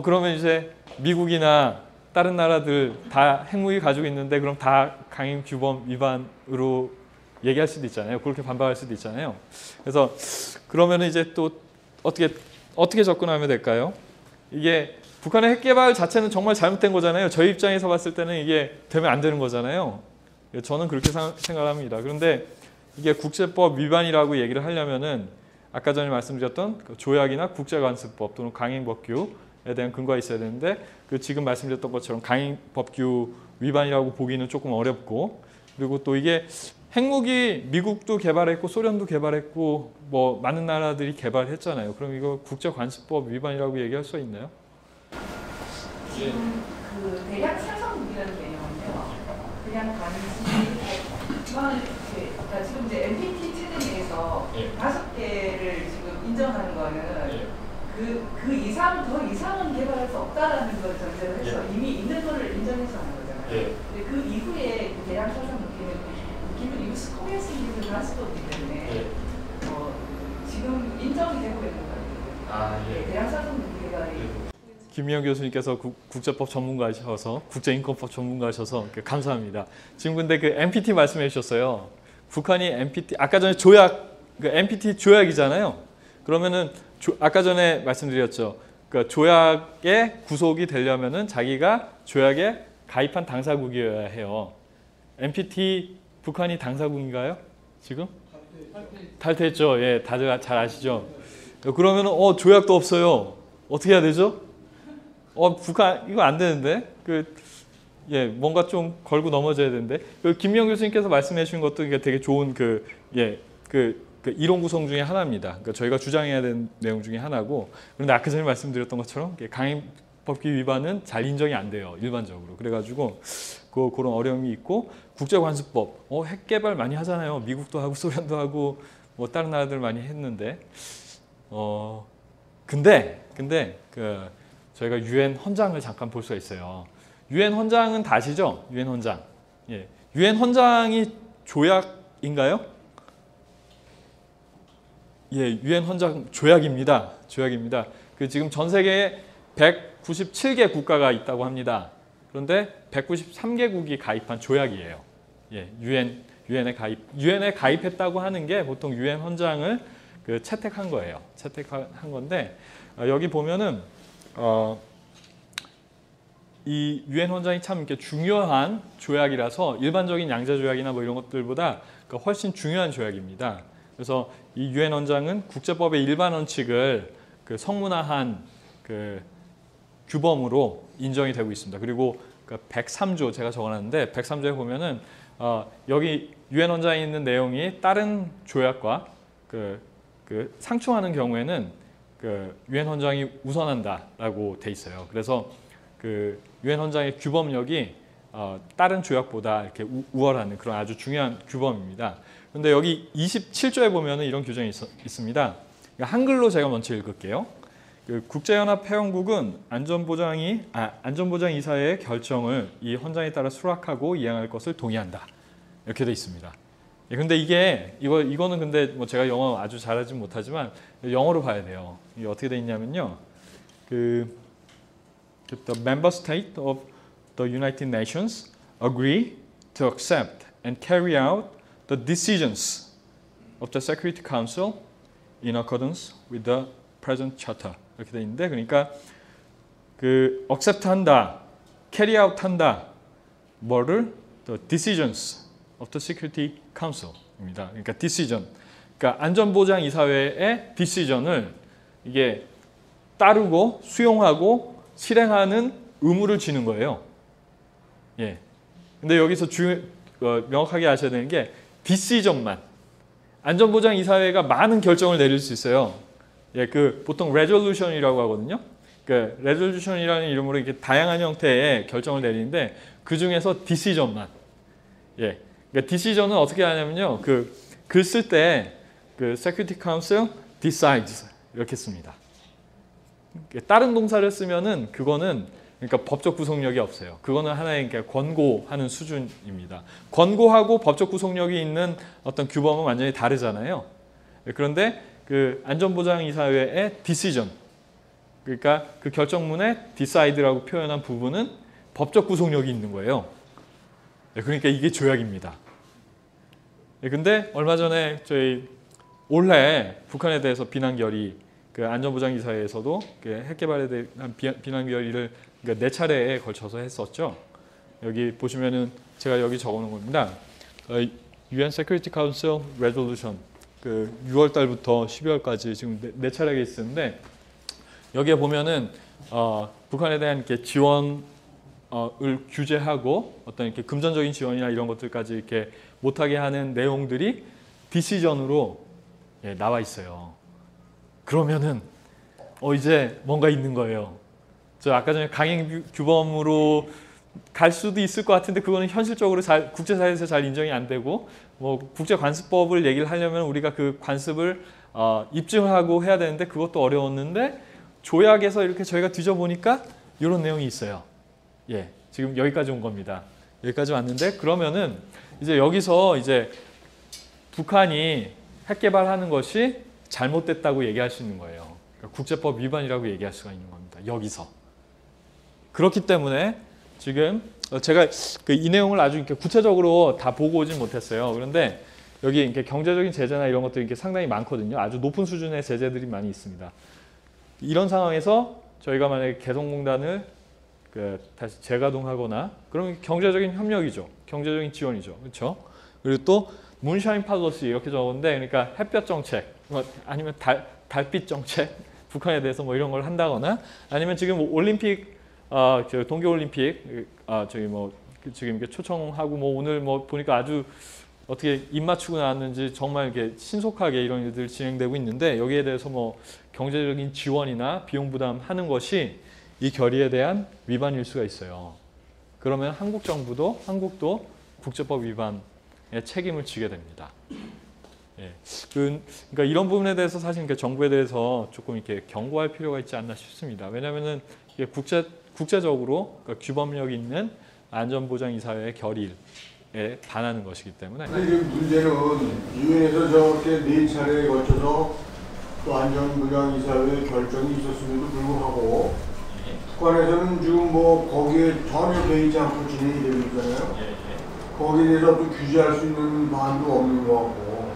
그러면 이제 미국이나 다른 나라들 다 핵무기 가지고 있는데 그럼 다 강행 규범 위반으로 얘기할 수도 있잖아요. 그렇게 반박할 수도 있잖아요. 그래서 그러면은 이제 또 어떻게 접근하면 될까요? 이게 북한의 핵 개발 자체는 정말 잘못된 거잖아요. 저희 입장에서 봤을 때는 이게 되면 안 되는 거잖아요. 저는 그렇게 생각합니다. 그런데 이게 국제법 위반이라고 얘기를 하려면은 아까 전에 말씀드렸던 조약이나 국제관습법 또는 강행법규에 대한 근거가 있어야 되는데 지금 말씀드렸던 것처럼 강행법규 위반이라고 보기는 조금 어렵고 그리고 또 이게 핵무기 미국도 개발했고 소련도 개발했고 뭐 많은 나라들이 개발했잖아요. 그럼 이거 국제관습법 위반이라고 얘기할 수 있나요? 지금 대량 살상 무기라는 개념은요. 그냥 단지 그러니까 지금 이제 NPT 체제 내에서 5개를 지금 인정하는 거는 그 이상 더 이상은 개발할 수 없다라는 걸 전제로 해서 이미 있는 거를 인정해서 하는 거잖아요. 근데 그 이후에 대량 살상 무기는 유스 코리아스 기준을 할 수도 없기 때문에 지금 인정이 되고 있는 거예요. 대량 살상 무기 개발이 김미영 교수님께서 국제법 전문가셔서 국제인권법 전문가셔서 감사합니다. 지금 근데 그 NPT 말씀해 주셨어요. 북한이 NPT 아까 전에 조약 그 NPT 조약이잖아요. 그러면은 아까 전에 말씀드렸죠. 그 조약에 구속이 되려면은 자기가 조약에 가입한 당사국이어야 해요. NPT 북한이 당사국인가요? 지금? 탈퇴했죠. 예, 다들 잘 아시죠. 그러면은 조약도 없어요. 어떻게 해야 되죠? 북한 이거 안 되는데 뭔가 좀 걸고 넘어져야 되는데 김미영 교수님께서 말씀해 주신 것도 이게 되게 좋은 그 이론 구성 중에 하나입니다. 그러니까 저희가 주장해야 되는 내용 중에 하나고 그런데 아까 전에 말씀드렸던 것처럼 강행법규 위반은 잘 인정이 안 돼요. 일반적으로. 그래가지고 그런 어려움이 있고 국제관습법 핵 개발 많이 하잖아요. 미국도 하고 소련도 하고 뭐 다른 나라들 많이 했는데 근데 저희가 유엔 헌장을 잠깐 볼 수가 있어요. 유엔 헌장은 다 아시죠? 유엔 헌장. 예. 유엔 헌장이 조약인가요? 예, 유엔 헌장 조약입니다. 조약입니다. 지금 전 세계에 197개 국가가 있다고 합니다. 그런데 193개국이 가입한 조약이에요. 예, 유엔에 가입했다고 하는 게 보통 유엔 헌장을 채택한 거예요. 채택한 건데 여기 보면은 이 유엔 헌장이 참 이렇게 중요한 조약이라서 일반적인 양자 조약이나 뭐 이런 것들보다 훨씬 중요한 조약입니다. 그래서 이 유엔 헌장은 국제법의 일반 원칙을 성문화한 규범으로 인정이 되고 있습니다. 그리고 103조 제가 적어놨는데 103조에 보면은 여기 유엔 헌장에 있는 내용이 다른 조약과 상충하는 경우에는 유엔 헌장이 우선한다라고 돼 있어요. 그래서 유엔 헌장의 규범력이 다른 조약보다 이렇게 우월한 그런 아주 중요한 규범입니다. 그런데 여기 27조에 보면은 이런 규정이 있습니다. 한글로 제가 먼저 읽을게요. 국제연합 회원국은 안전보장 이사회의 결정을 이 헌장에 따라 수락하고 이행할 것을 동의한다. 이렇게 돼 있습니다. 근데 이거는 근데 뭐 제가 영어 아주 잘하지 못하지만 영어로 봐야 돼요. 이게 어떻게 돼 있냐면요. The member state of the United Nations agree to accept and carry out the decisions of the Security Council in accordance with the present charter. 이렇게 돼 있는데 그러니까 accept한다, carry out한다. 뭐를? The decisions of the Security Council입니다. 그러니까 decision. 그러니까 안전보장 이사회의 decision을 이게 따르고 수용하고 실행하는 의무를 지는 거예요. 예. 근데 여기서 명확하게 아셔야 되는 게 decision만. 안전보장 이사회가 많은 결정을 내릴 수 있어요. 예, 보통 resolution이라고 하거든요. resolution이라는 이름으로 이렇게 다양한 형태의 결정을 내리는데 그 중에서 decision만. 예. 그러니까 decision은 어떻게 하냐면요. 글 쓸 때 Security Council decides 이렇게 씁니다. 다른 동사를 쓰면은 그거는 그러니까 법적 구속력이 없어요. 그거는 하나의 그러니까 권고하는 수준입니다. 권고하고 법적 구속력이 있는 어떤 규범은 완전히 다르잖아요. 그런데 안전보장이사회의 decision, 그러니까 그 결정문에 decide라고 표현한 부분은 법적 구속력이 있는 거예요. 그러니까 이게 조약입니다. 근데 얼마 전에 저희 올해 북한에 대해서 비난결의 안전보장이사회에서도 핵 개발에 대한 비난결의를 4차례에 걸쳐서 했었죠. 여기 보시면은 제가 여기 적어놓은 겁니다. UN Security Council Resolution 6월 달부터 12월까지 지금 4차례가 있었는데 여기에 보면은 북한에 대한 이렇게 지원을 규제하고 어떤 이렇게 금전적인 지원이나 이런 것들까지 이렇게 못하게 하는 내용들이 디시전으로 나와 있어요. 그러면은 이제 뭔가 있는 거예요. 저 아까 전에 강행 규범으로 갈 수도 있을 것 같은데 그거는 현실적으로 국제사회에서 잘 인정이 안 되고 뭐 국제관습법을 얘기를 하려면 우리가 그 관습을 입증하고 해야 되는데 그것도 어려웠는데 조약에서 이렇게 저희가 뒤져보니까 이런 내용이 있어요. 예, 지금 여기까지 온 겁니다. 여기까지 왔는데 그러면은 이제 여기서 이제 북한이 핵 개발하는 것이 잘못됐다고 얘기할 수 있는 거예요. 그러니까 국제법 위반이라고 얘기할 수가 있는 겁니다. 여기서. 그렇기 때문에 지금 제가 이 내용을 아주 이렇게 구체적으로 다 보고 오진 못했어요. 그런데 여기 이렇게 경제적인 제재나 이런 것들이 이렇게 상당히 많거든요. 아주 높은 수준의 제재들이 많이 있습니다. 이런 상황에서 저희가 만약에 개성공단을 다시 재가동하거나 그러면 경제적인 협력이죠. 경제적인 지원이죠. 그렇죠? 그리고 또 문샤인 팔러시 이렇게 적었는데 그러니까 햇볕 정책 아니면 달빛 정책 북한에 대해서 뭐 이런 걸 한다거나 아니면 지금 올림픽 동계올림픽 지금 이렇게 초청하고 뭐 오늘 뭐 보니까 아주 어떻게 입 맞추고 나왔는지 정말 이렇게 신속하게 이런 일들이 진행되고 있는데 여기에 대해서 뭐 경제적인 지원이나 비용 부담하는 것이 이 결의에 대한 위반일 수가 있어요. 그러면 한국도 국제법 위반의 책임을 지게 됩니다. 예. 그러니까 이런 부분에 대해서 사실 정부에 대해서 조금 이렇게 경고할 필요가 있지 않나 싶습니다. 왜냐하면은 이게 국제적으로 그러니까 규범력 있는 안전보장이사회의 결의에 반하는 것이기 때문에. 근데 문제는 유엔에서 저렇게 4차례에 거쳐서 또 안전보장이사회 결정이 있었음에도 불구하고 북한에서는 지금 뭐 거기에 전혀 개의치 않고 진행이 되고 있잖아요. 거기에 대해서 또 규제할 수 있는 방안도 없는 것 같고.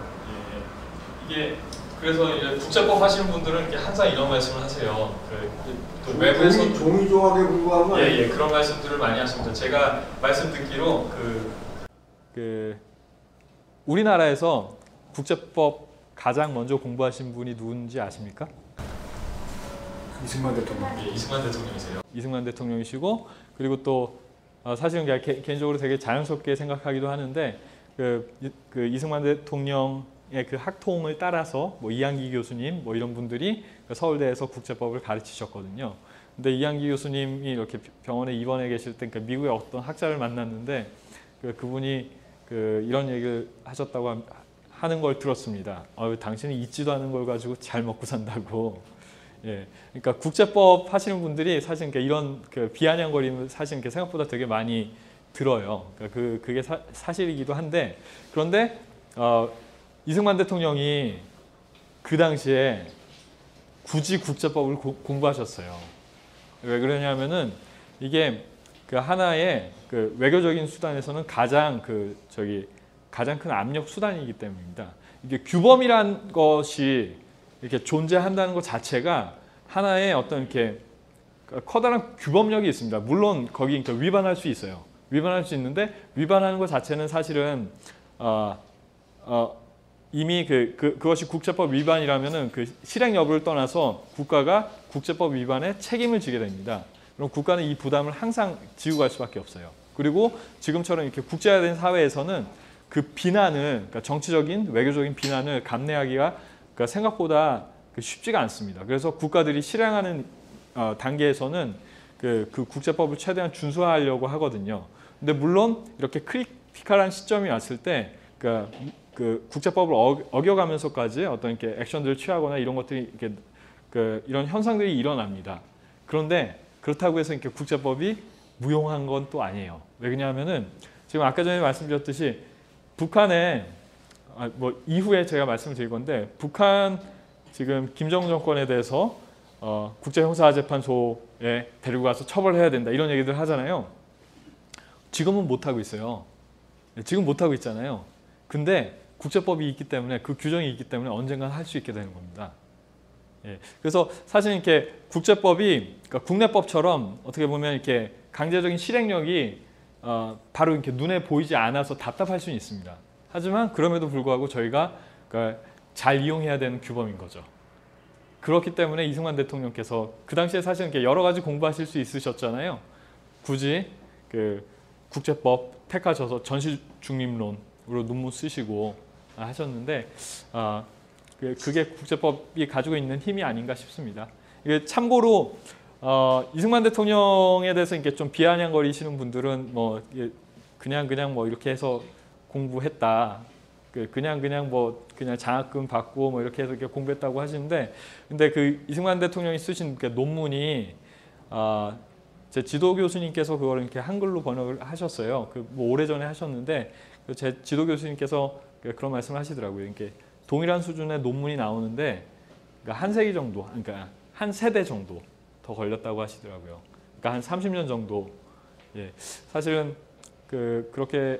이게 그래서 이제 국제법 하시는 분들은 이렇게 항상 이런 말씀을 하세요. 또 외부에서 종이 조각에 불과한 거 아니에요? 예, 그런 말씀들을 많이 하십니다. 제가 말씀 듣기로 우리나라에서 국제법 가장 먼저 공부하신 분이 누군지 아십니까? 이승만 대통령. 예, 이승만 대통령이세요. 이승만 대통령이시고 그리고 또 사실은 개인적으로 되게 자연스럽게 생각하기도 하는데 이승만 대통령의 그 학통을 따라서 뭐 이한기 교수님 뭐 이런 분들이 서울대에서 국제법을 가르치셨거든요. 근데 이한기 교수님이 이렇게 병원에 입원해 계실 때 그러니까 미국의 어떤 학자를 만났는데 그분이 이런 얘기를 하셨다고 하는 걸 들었습니다. 당신은 잊지도 않은 걸 가지고 잘 먹고 산다고. 예, 그러니까 국제법 하시는 분들이 사실 이런 비아냥거림을 사실 생각보다 되게 많이 들어요. 그러니까 그게 사실이기도 한데 그런데 이승만 대통령이 그 당시에 굳이 국제법을 공부하셨어요. 왜 그러냐면은 이게 하나의 외교적인 수단에서는 가장 큰 압력 수단이기 때문입니다. 이게 규범이란 것이 이렇게 존재한다는 것 자체가 하나의 어떤 이렇게 커다란 규범력이 있습니다. 물론 거기 위반할 수 있어요. 위반할 수 있는데 위반하는 것 자체는 사실은 이미 그것이 국제법 위반이라면은 실행 여부를 떠나서 국가가 국제법 위반에 책임을 지게 됩니다. 그럼 국가는 이 부담을 항상 지고 갈 수밖에 없어요. 그리고 지금처럼 이렇게 국제화된 사회에서는 그 비난을 그러니까 정치적인 외교적인 비난을 감내하기가 생각보다 쉽지가 않습니다. 그래서 국가들이 실행하는 단계에서는 그 국제법을 최대한 준수하려고 하거든요. 근데 물론 이렇게 크리티컬한 시점이 왔을 때 그 국제법을 어겨가면서까지 어떤 이렇게 액션들을 취하거나 이런 것들이 이렇게 이런 현상들이 일어납니다. 그런데 그렇다고 해서 이렇게 국제법이 무용한 건 또 아니에요. 왜냐하면은 지금 아까 전에 말씀드렸듯이 북한에 뭐 이후에 제가 말씀을 드릴 건데 북한 지금 김정은 정권에 대해서 국제형사재판소에 데리고 가서 처벌해야 된다 이런 얘기들 하잖아요. 지금은 못하고 있어요. 지금 못하고 있잖아요. 근데 국제법이 있기 때문에 그 규정이 있기 때문에 언젠간 할 수 있게 되는 겁니다. 예, 그래서 사실 이렇게 국제법이 그러니까 국내법처럼 어떻게 보면 이렇게 강제적인 실행력이 바로 이렇게 눈에 보이지 않아서 답답할 수는 있습니다. 하지만 그럼에도 불구하고 저희가 그러니까 잘 이용해야 되는 규범인 거죠. 그렇기 때문에 이승만 대통령께서 그 당시에 사실 이렇게 여러 가지 공부하실 수 있으셨잖아요. 굳이 국제법 택하셔서 전시중립론으로 논문 쓰시고 하셨는데 그게 국제법이 가지고 있는 힘이 아닌가 싶습니다. 이게 참고로 이승만 대통령에 대해서 이렇게 좀 비아냥거리시는 분들은 뭐 그냥 뭐 이렇게 해서 공부했다. 그냥 장학금 받고 뭐 이렇게 해서 이렇게 공부했다고 하시는데, 근데 이승만 대통령이 쓰신 논문이 제 지도 교수님께서 그걸 이렇게 한글로 번역을 하셨어요. 뭐 오래전에 하셨는데 제 지도 교수님께서 그런 말씀을 하시더라고요. 이렇게 동일한 수준의 논문이 나오는데 그러니까 한 세기 정도, 그러니까 한 세대 정도 더 걸렸다고 하시더라고요. 그러니까 한 30년 정도. 예, 사실은 그렇게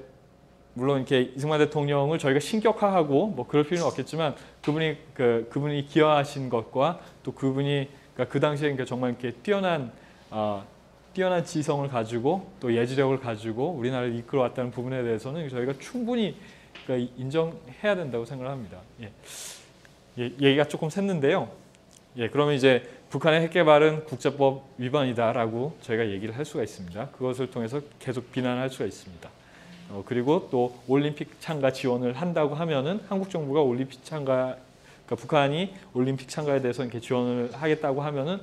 물론 이렇게 이승만 대통령을 저희가 신격화하고 뭐 그럴 필요는 없겠지만 그분이 기여하신 것과 또 그분이 그러니까 그 당시에 그러니까 정말 이렇게 뛰어난 지성을 가지고 또 예지력을 가지고 우리나라를 이끌어왔다는 부분에 대해서는 저희가 충분히 그러니까 인정해야 된다고 생각을 합니다. 예. 예, 얘기가 조금 샜는데요. 예, 그러면 이제 북한의 핵 개발은 국제법 위반이다라고 저희가 얘기를 할 수가 있습니다. 그것을 통해서 계속 비난할 수가 있습니다. 그리고 또 올림픽 참가 지원을 한다고 하면은 한국 정부가 올림픽 참가, 그러니까 북한이 올림픽 참가에 대해서 이렇게 지원을 하겠다고 하면은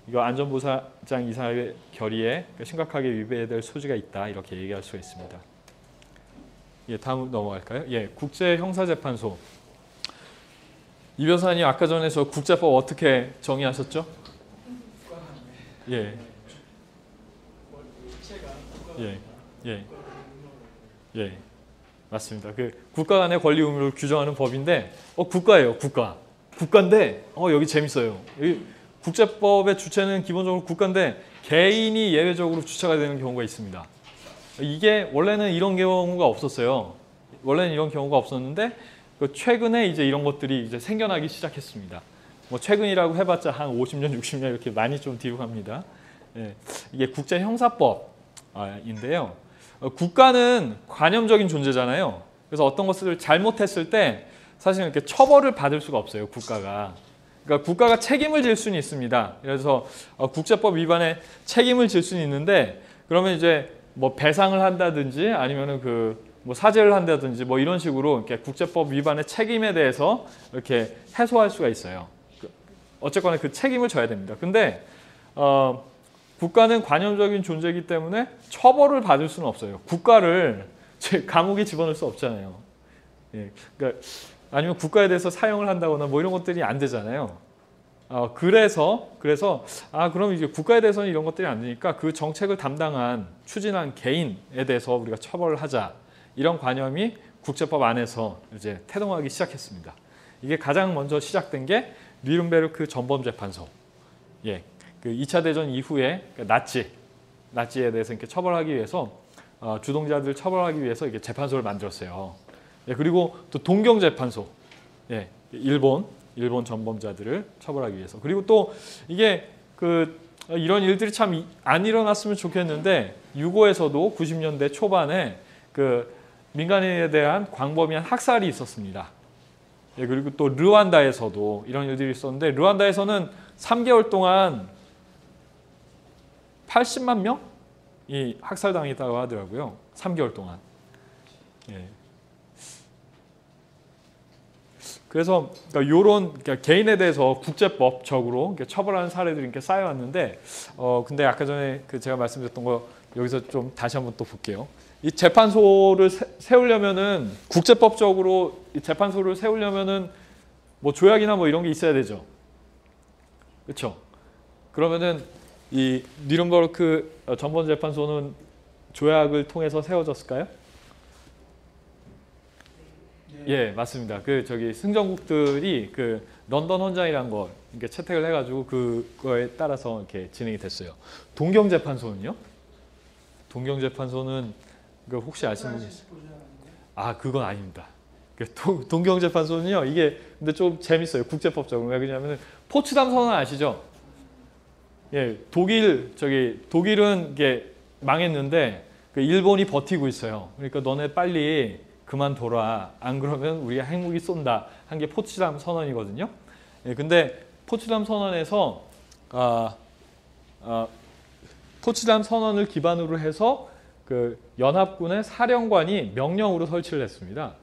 이거 안전보장장 이사회 결의에 심각하게 위배될 소지가 있다 이렇게 얘기할 수가 있습니다. 예, 다음 넘어갈까요? 예, 국제형사재판소. 이 변호사님 아까 전에 저 국제법 어떻게 정의하셨죠? 예. 예. 예. 예. 맞습니다. 국가 간의 권리 의무를 규정하는 법인데 국가예요. 국가인데 여기 재밌어요. 여기 국제법의 주체는 기본적으로 국가인데 개인이 예외적으로 주체가 되는 경우가 있습니다. 이게 원래는 이런 경우가 없었어요. 원래는 이런 경우가 없었는데 최근에 이제 이런 것들이 이제 생겨나기 시작했습니다. 뭐 최근이라고 해봤자 한 50년, 60년 이렇게 많이 좀 뒤로 갑니다. 예, 이게 국제형사법인데요. 국가는 관념적인 존재잖아요. 그래서 어떤 것을 잘못했을 때 사실 이렇게 처벌을 받을 수가 없어요. 국가가. 그러니까 국가가 책임을 질 수는 있습니다. 그래서 국제법 위반에 책임을 질 수는 있는데 그러면 이제 뭐 배상을 한다든지 아니면은 뭐 사죄를 한다든지 뭐 이런 식으로 이렇게 국제법 위반의 책임에 대해서 이렇게 해소할 수가 있어요. 어쨌거나 그 책임을 져야 됩니다. 근데 국가는 관념적인 존재이기 때문에 처벌을 받을 수는 없어요. 국가를 감옥에 집어넣을 수 없잖아요. 예, 그러니까 아니면 국가에 대해서 사형을 한다거나 뭐 이런 것들이 안 되잖아요. 그래서 그럼 이제 국가에 대해서는 이런 것들이 안 되니까 그 정책을 추진한 개인에 대해서 우리가 처벌을 하자. 이런 관념이 국제법 안에서 이제 태동하기 시작했습니다. 이게 가장 먼저 시작된 게 뉘른베르크 전범재판소. 예, 2차 대전 이후에 나치에 대해서 이렇게 처벌하기 위해서 주동자들을 처벌하기 위해서 이렇게 재판소를 만들었어요. 예, 그리고 또 동경재판소. 예, 일본 전범자들을 처벌하기 위해서. 그리고 또 이게 이런 일들이 참 안 일어났으면 좋겠는데 유고에서도 90년대 초반에 민간인에 대한 광범위한 학살이 있었습니다. 예, 그리고 또 르완다에서도 이런 일들이 있었는데 르완다에서는 3개월 동안 80만 명이 학살당했다고 하더라고요. 3개월 동안. 예. 그래서 그러니까 개인에 대해서 국제법적으로 처벌하는 사례들이 이렇게 쌓여왔는데 근데 아까 전에 제가 말씀드렸던 거 여기서 좀 다시 한번 또 볼게요. 이 재판소를 세우려면은 국제법적으로 이 재판소를 세우려면은 뭐 조약이나 뭐 이런 게 있어야 되죠. 그렇죠? 그러면은 이 뉘른베르크 전범재판소는 조약을 통해서 세워졌을까요? 예, 맞습니다. 승전국들이 런던 헌장이라는 걸 이렇게 채택을 해가지고 그거에 따라서 이렇게 진행이 됐어요. 동경재판소는요? 동경재판소는 혹시 아시는 분이 있어요? 그건 아닙니다. 동경재판소는요, 이게 근데 좀 재밌어요. 국제법적으로. 왜 그러냐면은 포츠담 선언 아시죠? 예, 독일은 이게 망했는데 일본이 버티고 있어요. 그러니까 너네 빨리 그만둬라. 안 그러면 우리가 핵무기 쏜다. 한 게 포츠담 선언이거든요. 예, 근데 포츠담 선언에서 포츠담 선언을 기반으로 해서 연합군의 사령관이 명령으로 설치를 했습니다.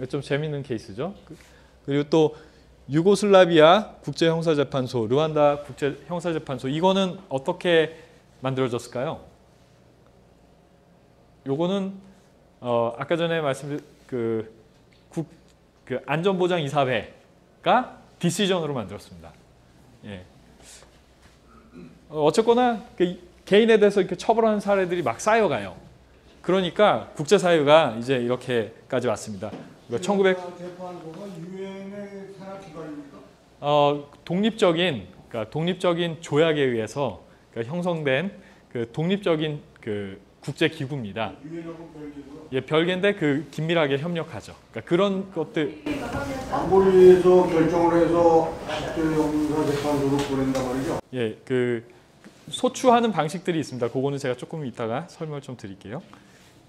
좀 재밌는 케이스죠. 그리고 또 유고슬라비아 국제형사재판소, 르완다 국제형사재판소 이거는 어떻게 만들어졌을까요? 요거는 아까 전에 말씀드린 안전보장이사회가 디시전으로 만들었습니다. 예. 어쨌거나 개인에 대해서 이렇게 처벌하는 사례들이 막 쌓여가요. 그러니까 국제사회가 이제 이렇게까지 왔습니다. 1900 재판소가 유엔의 산하기관입니까? 독립적인 조약에 의해서 그러니까 형성된 그 독립적인 그 국제 기구입니다. 유엔하고 별개고요. 예, 별개인데 그 긴밀하게 협력하죠. 그러니까 그런 것들 안보리에서 결정을 해서 국제형사재판소로 보낸단 말이죠. 예, 그 소추하는 방식들이 있습니다. 그거는 제가 조금 이따가 설명을 좀 드릴게요.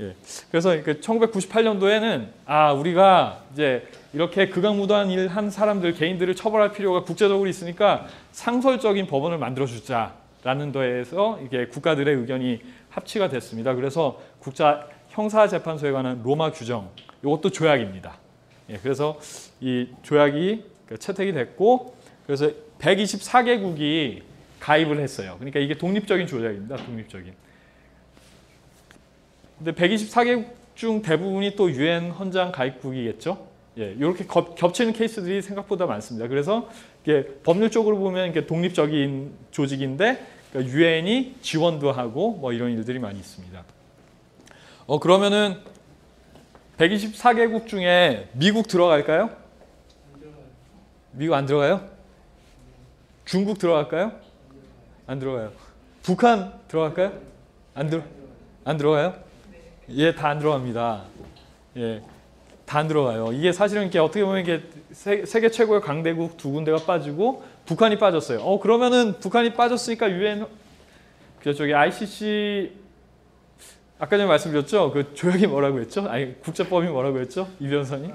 예, 그래서 그 1998년도에는 우리가 이제 이렇게 극악무도한 일 한 사람들 개인들을 처벌할 필요가 국제적으로 있으니까 상설적인 법원을 만들어 주자라는 데에서 이게 국가들의 의견이 합치가 됐습니다. 그래서 국제 형사재판소에 관한 로마 규정, 이것도 조약입니다. 예, 그래서 이 조약이 채택이 됐고, 그래서 124개국이 가입을 했어요. 그러니까 이게 독립적인 조약입니다. 독립적인. 근데 124개국 중 대부분이 또 유엔 헌장 가입국이겠죠. 예, 이렇게 겹치는 케이스들이 생각보다 많습니다. 그래서 이게 법률적으로 보면 이게 독립적인 조직인데 유엔이 지원도 하고 뭐 이런 일들이 많이 있습니다. 그러면은 124개국 중에 미국 들어갈까요? 미국 안 들어가요? 중국 들어갈까요? 안 들어가요. 북한 들어갈까요? 안 들어가요? 예, 다 안 들어갑니다. 예, 다 안 들어가요. 이게 사실은 이게 어떻게 보면 이게 세계 최고의 강대국 두 군데가 빠지고 북한이 빠졌어요. 그러면은 북한이 빠졌으니까 유엔 저기 ICC 아까 전에 말씀드렸죠. 그 조약이 뭐라고 했죠? 아니 국제법이 뭐라고 했죠? 이 변호사님?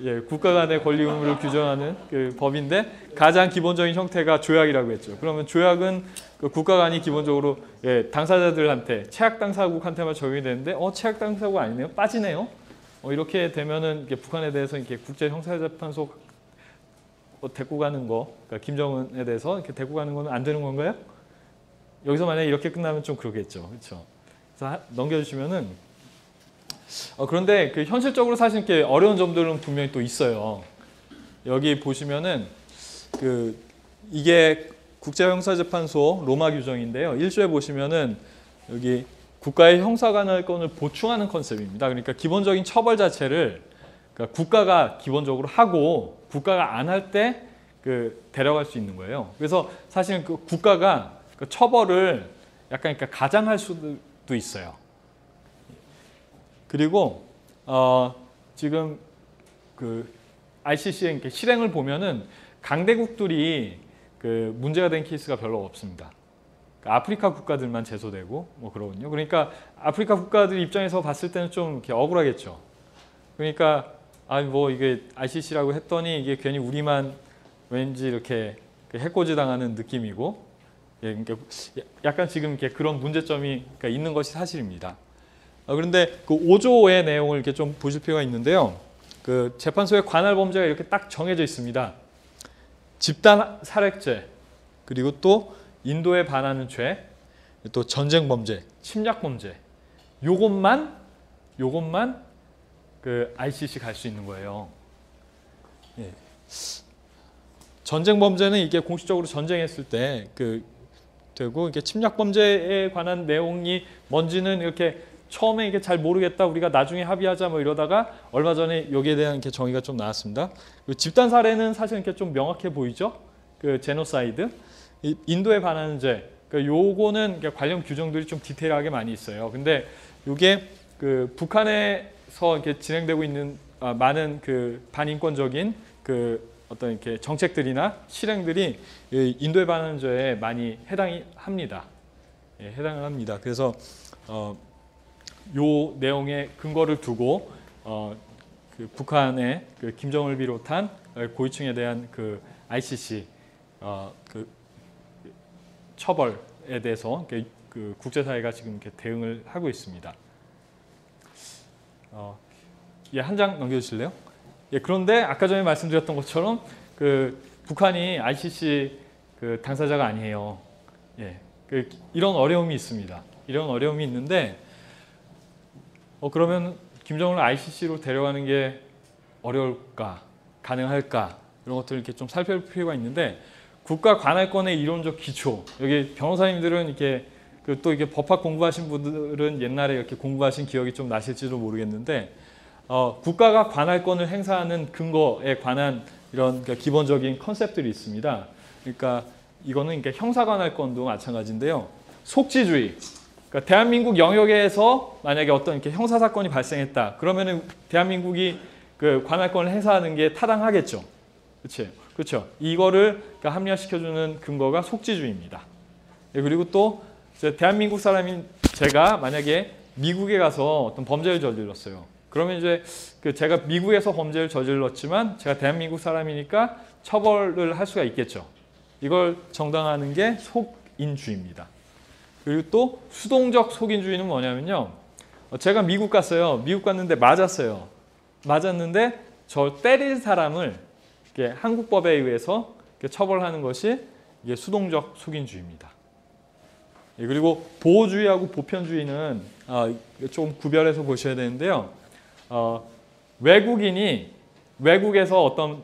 예, 국가 간의 권리 의무를 규정하는 그 법인데 가장 기본적인 형태가 조약이라고 했죠. 그러면 조약은 그 국가 간이 기본적으로 당사자들한테 최악 당사국한테만 적용이 되는데 최악 당사국 아니네요. 빠지네요. 이렇게 되면은 이게 북한에 대해서 이렇게 국제 형사재판소 데리고 가는 거, 그러니까 김정은에 대해서 이렇게 데리고 가는 거는 안 되는 건가요? 여기서 만약에 이렇게 끝나면 좀 그러겠죠, 그렇죠? 그래서 넘겨주시면은 그런데 그 현실적으로 사실 이렇게 어려운 점들은 분명히 또 있어요. 여기 보시면은 그 이게 국제형사재판소 로마 규정인데요. 1조에 보시면은 여기 국가의 형사관할권을 보충하는 컨셉입니다. 그러니까 기본적인 처벌 자체를 그러니까 국가가 기본적으로 하고 국가가 안 할 때 그 데려갈 수 있는 거예요. 그래서 사실은 그 국가가 그 처벌을 약간 그러니까 가장할 수도 있어요. 그리고 지금 그 ICC의 이렇게 실행을 보면은 강대국들이 그 문제가 된 케이스가 별로 없습니다. 아프리카 국가들만 제소되고 뭐 그러거든요. 그러니까 아프리카 국가들 입장에서 봤을 때는 좀 이렇게 억울하겠죠. 그러니까 뭐 이게 ICC라고 했더니 이게 괜히 우리만 왠지 이렇게 해코지 당하는 느낌이고, 그러니까 약간 지금 이렇게 그런 문제점이 있는 것이 사실입니다. 그런데 그 5조의 내용을 이렇게 좀 보실 필요가 있는데요. 그 재판소의 관할 범죄가 이렇게 딱 정해져 있습니다. 집단 살해죄, 그리고 또 인도에 반하는 죄, 또 전쟁 범죄, 침략 범죄, 요것만 그 ICC 갈 수 있는 거예요. 예. 전쟁 범죄는 이게 공식적으로 전쟁했을 때 그 되고, 이게 침략 범죄에 관한 내용이 뭔지는 이렇게 처음에 이게 잘 모르겠다, 우리가 나중에 합의하자 뭐 이러다가 얼마 전에 여기에 대한 이렇게 정의가 좀 나왔습니다. 집단 살해는 사실 이렇게 좀 명확해 보이죠. 그 제노사이드, 인도에 반하는 죄, 그러니까 요거는 관련 규정들이 좀 디테일하게 많이 있어요. 근데 이게 그 북한에서 이렇게 진행되고 있는 많은 그 반인권적인 그 어떤 이렇게 정책들이나 실행들이 인도에 반하는 죄에 많이 해당이 합니다. 예, 해당을 합니다. 그래서 요 내용의 근거를 두고 그 북한의 그 김정을 비롯한 고위층에 대한 그 ICC 그 처벌에 대해서 그 국제사회가 지금 이렇게 대응을 하고 있습니다. 예, 한 장 넘겨주실래요? 예, 그런데 아까 전에 말씀드렸던 것처럼 그 북한이 ICC 그 당사자가 아니에요. 예, 그 이런 어려움이 있습니다. 이런 어려움이 있는데 그러면 김정은을 ICC로 데려가는 게 어려울까, 가능할까, 이런 것들을 이렇게 좀 살펴볼 필요가 있는데, 국가 관할권의 이론적 기초, 여기 변호사님들은 이렇게 또 이게 법학 공부하신 분들은 옛날에 이렇게 공부하신 기억이 좀 나실지도 모르겠는데, 국가가 관할권을 행사하는 근거에 관한 이런 기본적인 컨셉들이 있습니다. 그러니까 이거는 그러니까 형사관할건도 마찬가지인데요. 속지주의. 그러니까 대한민국 영역에서 만약에 어떤 이렇게 형사 사건이 발생했다. 그러면은 대한민국이 그 관할권을 행사하는 게 타당하겠죠. 그렇죠. 이거를 그러니까 합리화시켜주는 근거가 속지주의입니다. 그리고 또 대한민국 사람인 제가 만약에 미국에 가서 어떤 범죄를 저질렀어요. 그러면 이제 그 제가 미국에서 범죄를 저질렀지만 제가 대한민국 사람이니까 처벌을 할 수가 있겠죠. 이걸 정당화하는 게 속인주의입니다. 그리고 또 수동적 속인주의는 뭐냐면요. 제가 미국 갔어요. 미국 갔는데 맞았어요. 맞았는데 저 때릴 사람을 한국 법에 의해서 처벌하는 것이 이게 수동적 속인주의입니다. 그리고 보호주의하고 보편주의는 좀 구별해서 보셔야 되는데요. 외국인이 외국에서 어떤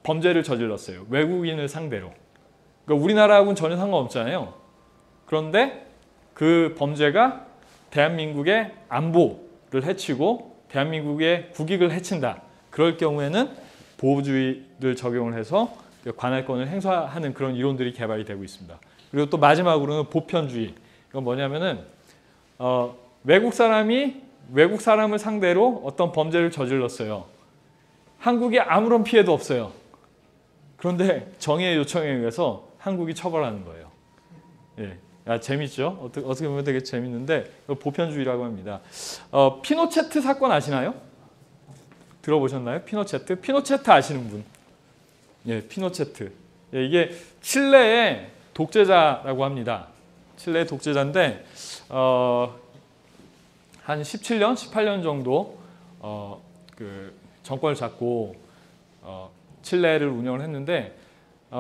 범죄를 저질렀어요. 외국인을 상대로. 그러니까 우리나라하고는 전혀 상관없잖아요. 그런데 그 범죄가 대한민국의 안보를 해치고 대한민국의 국익을 해친다. 그럴 경우에는 보호주의를 적용을 해서 관할권을 행사하는 그런 이론들이 개발이 되고 있습니다. 그리고 또 마지막으로는 보편주의. 이건 뭐냐면은 외국 사람이 외국 사람을 상대로 어떤 범죄를 저질렀어요. 한국에 아무런 피해도 없어요. 그런데 정의의 요청에 의해서 한국이 처벌하는 거예요. 예. 재밌죠? 어떻게 보면 되게 재밌는데 보편주의라고 합니다. 피노체트 사건 아시나요? 들어보셨나요? 피노체트? 피노체트 아시는 분? 예, 피노체트. 예, 이게 칠레의 독재자라고 합니다. 칠레의 독재자인데 한 17년, 18년 정도 그 정권을 잡고 칠레를 운영을 했는데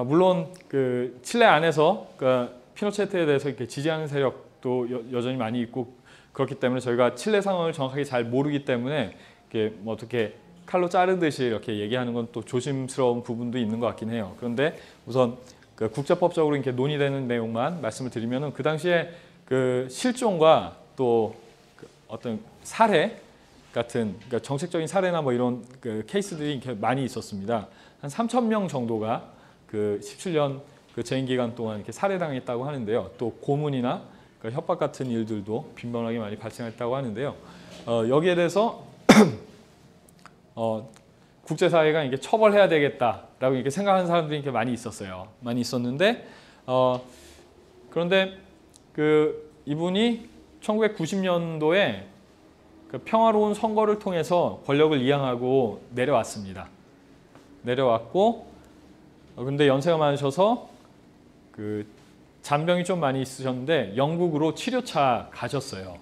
물론 그 칠레 안에서 그 피노체트에 대해서 이렇게 지지하는 세력도 여전히 많이 있고 그렇기 때문에 저희가 칠레 상황을 정확하게 잘 모르기 때문에 이렇게 뭐 어떻게 칼로 자르듯이 이렇게 얘기하는 건 또 조심스러운 부분도 있는 것 같긴 해요. 그런데 우선 그 국제법적으로 이렇게 논의되는 내용만 말씀을 드리면은 그 당시에 그 실종과 또 그 어떤 살해 같은 그러니까 정책적인 살해나 뭐 이런 그 케이스들이 이렇게 많이 있었습니다. 한 3,000명 정도가 그 17년 그 재임 기간 동안 이렇게 살해당했다고 하는데요. 또 고문이나 그 협박 같은 일들도 빈번하게 많이 발생했다고 하는데요. 여기에 대해서 국제사회가 이게 처벌해야 되겠다라고 이렇게 생각하는 사람들이 이렇게 많이 있었어요. 많이 있었는데 그런데 그 이분이 1990년도에 그 평화로운 선거를 통해서 권력을 이양하고 내려왔습니다. 내려왔고 근데 연세가 많으셔서 그 잔병이 좀 많이 있으셨는데 영국으로 치료차 가셨어요.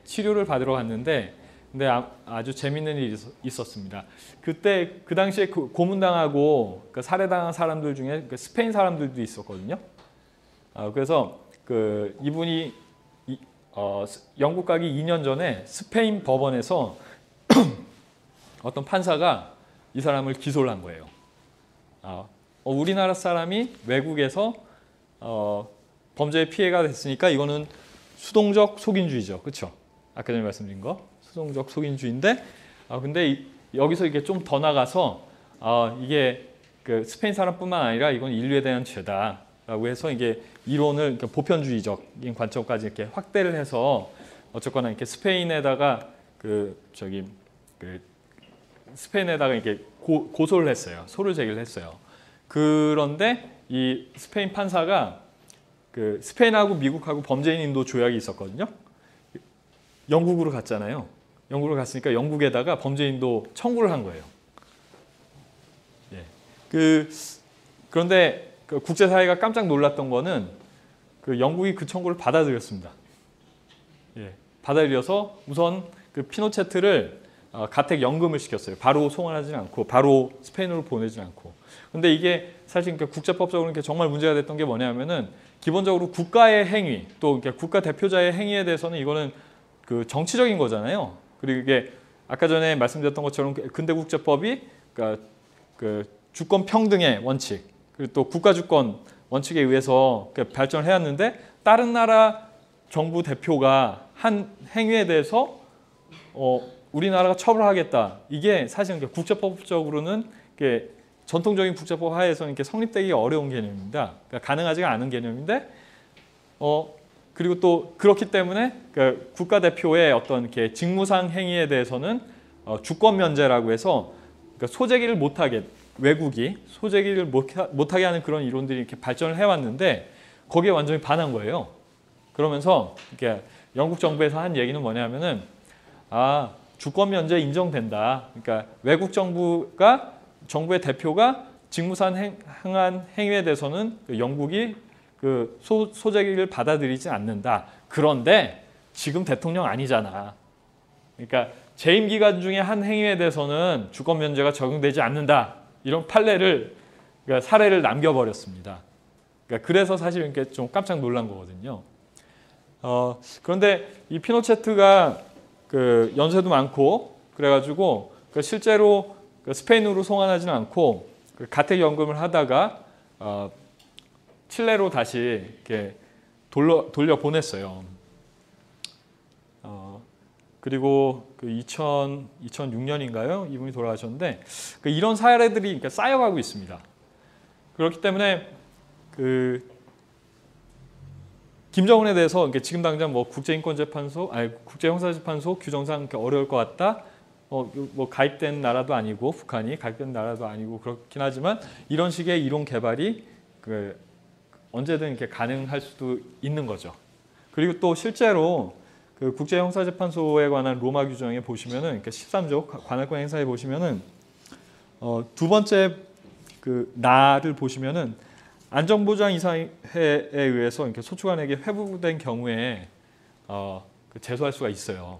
치료를 받으러 갔는데 근데 아주 재밌는 일이 있었습니다. 그때 그 당시에 고문당하고 살해당한 사람들 중에 스페인 사람들도 있었거든요. 그래서 그 이분이 영국 가기 2년 전에 스페인 법원에서 어떤 판사가 이 사람을 기소를 한 거예요. 우리나라 사람이 외국에서 범죄의 피해가 됐으니까 이거는 수동적 속인주의죠. 그렇죠? 아까 전에 말씀드린 거. 수동적 속인주의인데 근데 여기서 이게 좀 더 나가서 이게 그 스페인 사람뿐만 아니라 이건 인류에 대한 죄다라고 해서 이게 이론을 보편주의적인 관점까지 이렇게 확대를 해서 어쨌거나 이렇게 스페인에다가 스페인에다가 이렇게 고소를 했어요. 소를 제기를 했어요. 그런데 이 스페인 판사가 그 스페인하고 미국하고 범죄인 인도 조약이 있었거든요. 영국으로 갔잖아요. 영국으로 갔으니까 영국에다가 범죄인도 청구를 한 거예요. 예. 그런데 그 국제사회가 깜짝 놀랐던 거는 그 영국이 그 청구를 받아들였습니다. 예. 받아들여서 우선 그 피노체트를 가택 연금을 시켰어요. 바로 송환하지는 않고 바로 스페인으로 보내지는 않고. 근데 이게 사실 국제법적으로 정말 문제가 됐던 게 뭐냐면은 기본적으로 국가의 행위 또 국가 대표자의 행위에 대해서는 이거는 그 정치적인 거잖아요. 그리고 이게 아까 전에 말씀드렸던 것처럼 근대국제법이 그러니까 그 주권 평등의 원칙 그리고 또 국가 주권 원칙에 의해서 발전을 해왔는데 다른 나라 정부 대표가 한 행위에 대해서 우리나라가 처벌하겠다. 이게 사실은 국제법적으로는 전통적인 국제법 하에서는 이렇게 성립되기 어려운 개념입니다. 그러니까 가능하지가 않은 개념인데, 그리고 또 그렇기 때문에 그 국가대표의 어떤 이렇게 직무상 행위에 대해서는 주권 면제라고 해서 그러니까 소재기를 못하게 외국이 소재기를 못하게 하는 그런 이론들이 이렇게 발전을 해왔는데 거기에 완전히 반한 거예요. 그러면서 이렇게 영국 정부에서 한 얘기는 뭐냐면은 주권 면제 인정된다. 그러니까 외국 정부의 대표가 직무상 행한 행위에 대해서는 영국이 그 소재기를 받아들이지 않는다. 그런데 지금 대통령 아니잖아. 그러니까 재임 기간 중에 한 행위에 대해서는 주권 면제가 적용되지 않는다. 이런 판례를 그러니까 사례를 남겨버렸습니다. 그러니까 그래서 사실 이렇게 좀 깜짝 놀란 거거든요. 그런데 이 피노체트가 그 연세도 많고 그래가지고 그 실제로 그 스페인으로 송환하지는 않고 그 가택연금을 하다가 칠레로 다시 이렇게 돌려 보냈어요. 그리고 그 2006년인가요? 이분이 돌아가셨는데 이런 사례들이 이렇게 쌓여가고 있습니다. 그렇기 때문에 그 김정은에 대해서 이렇게 지금 당장 뭐 국제인권재판소, 국제형사재판소 규정상 이렇게 어려울 것 같다. 뭐 가입된 나라도 아니고 북한이 가입된 나라도 아니고 그렇긴 하지만 이런 식의 이론 개발이 그 언제든 이렇게 가능할 수도 있는 거죠. 그리고 또 실제로 그 국제형사재판소에 관한 로마 규정에 보시면은 이렇게 13조 관할권 행사에 보시면은 두 번째 그 나를 보시면은 안전보장이사회에 의해서 이렇게 소추관에게 회부된 경우에 제소할 수가 있어요.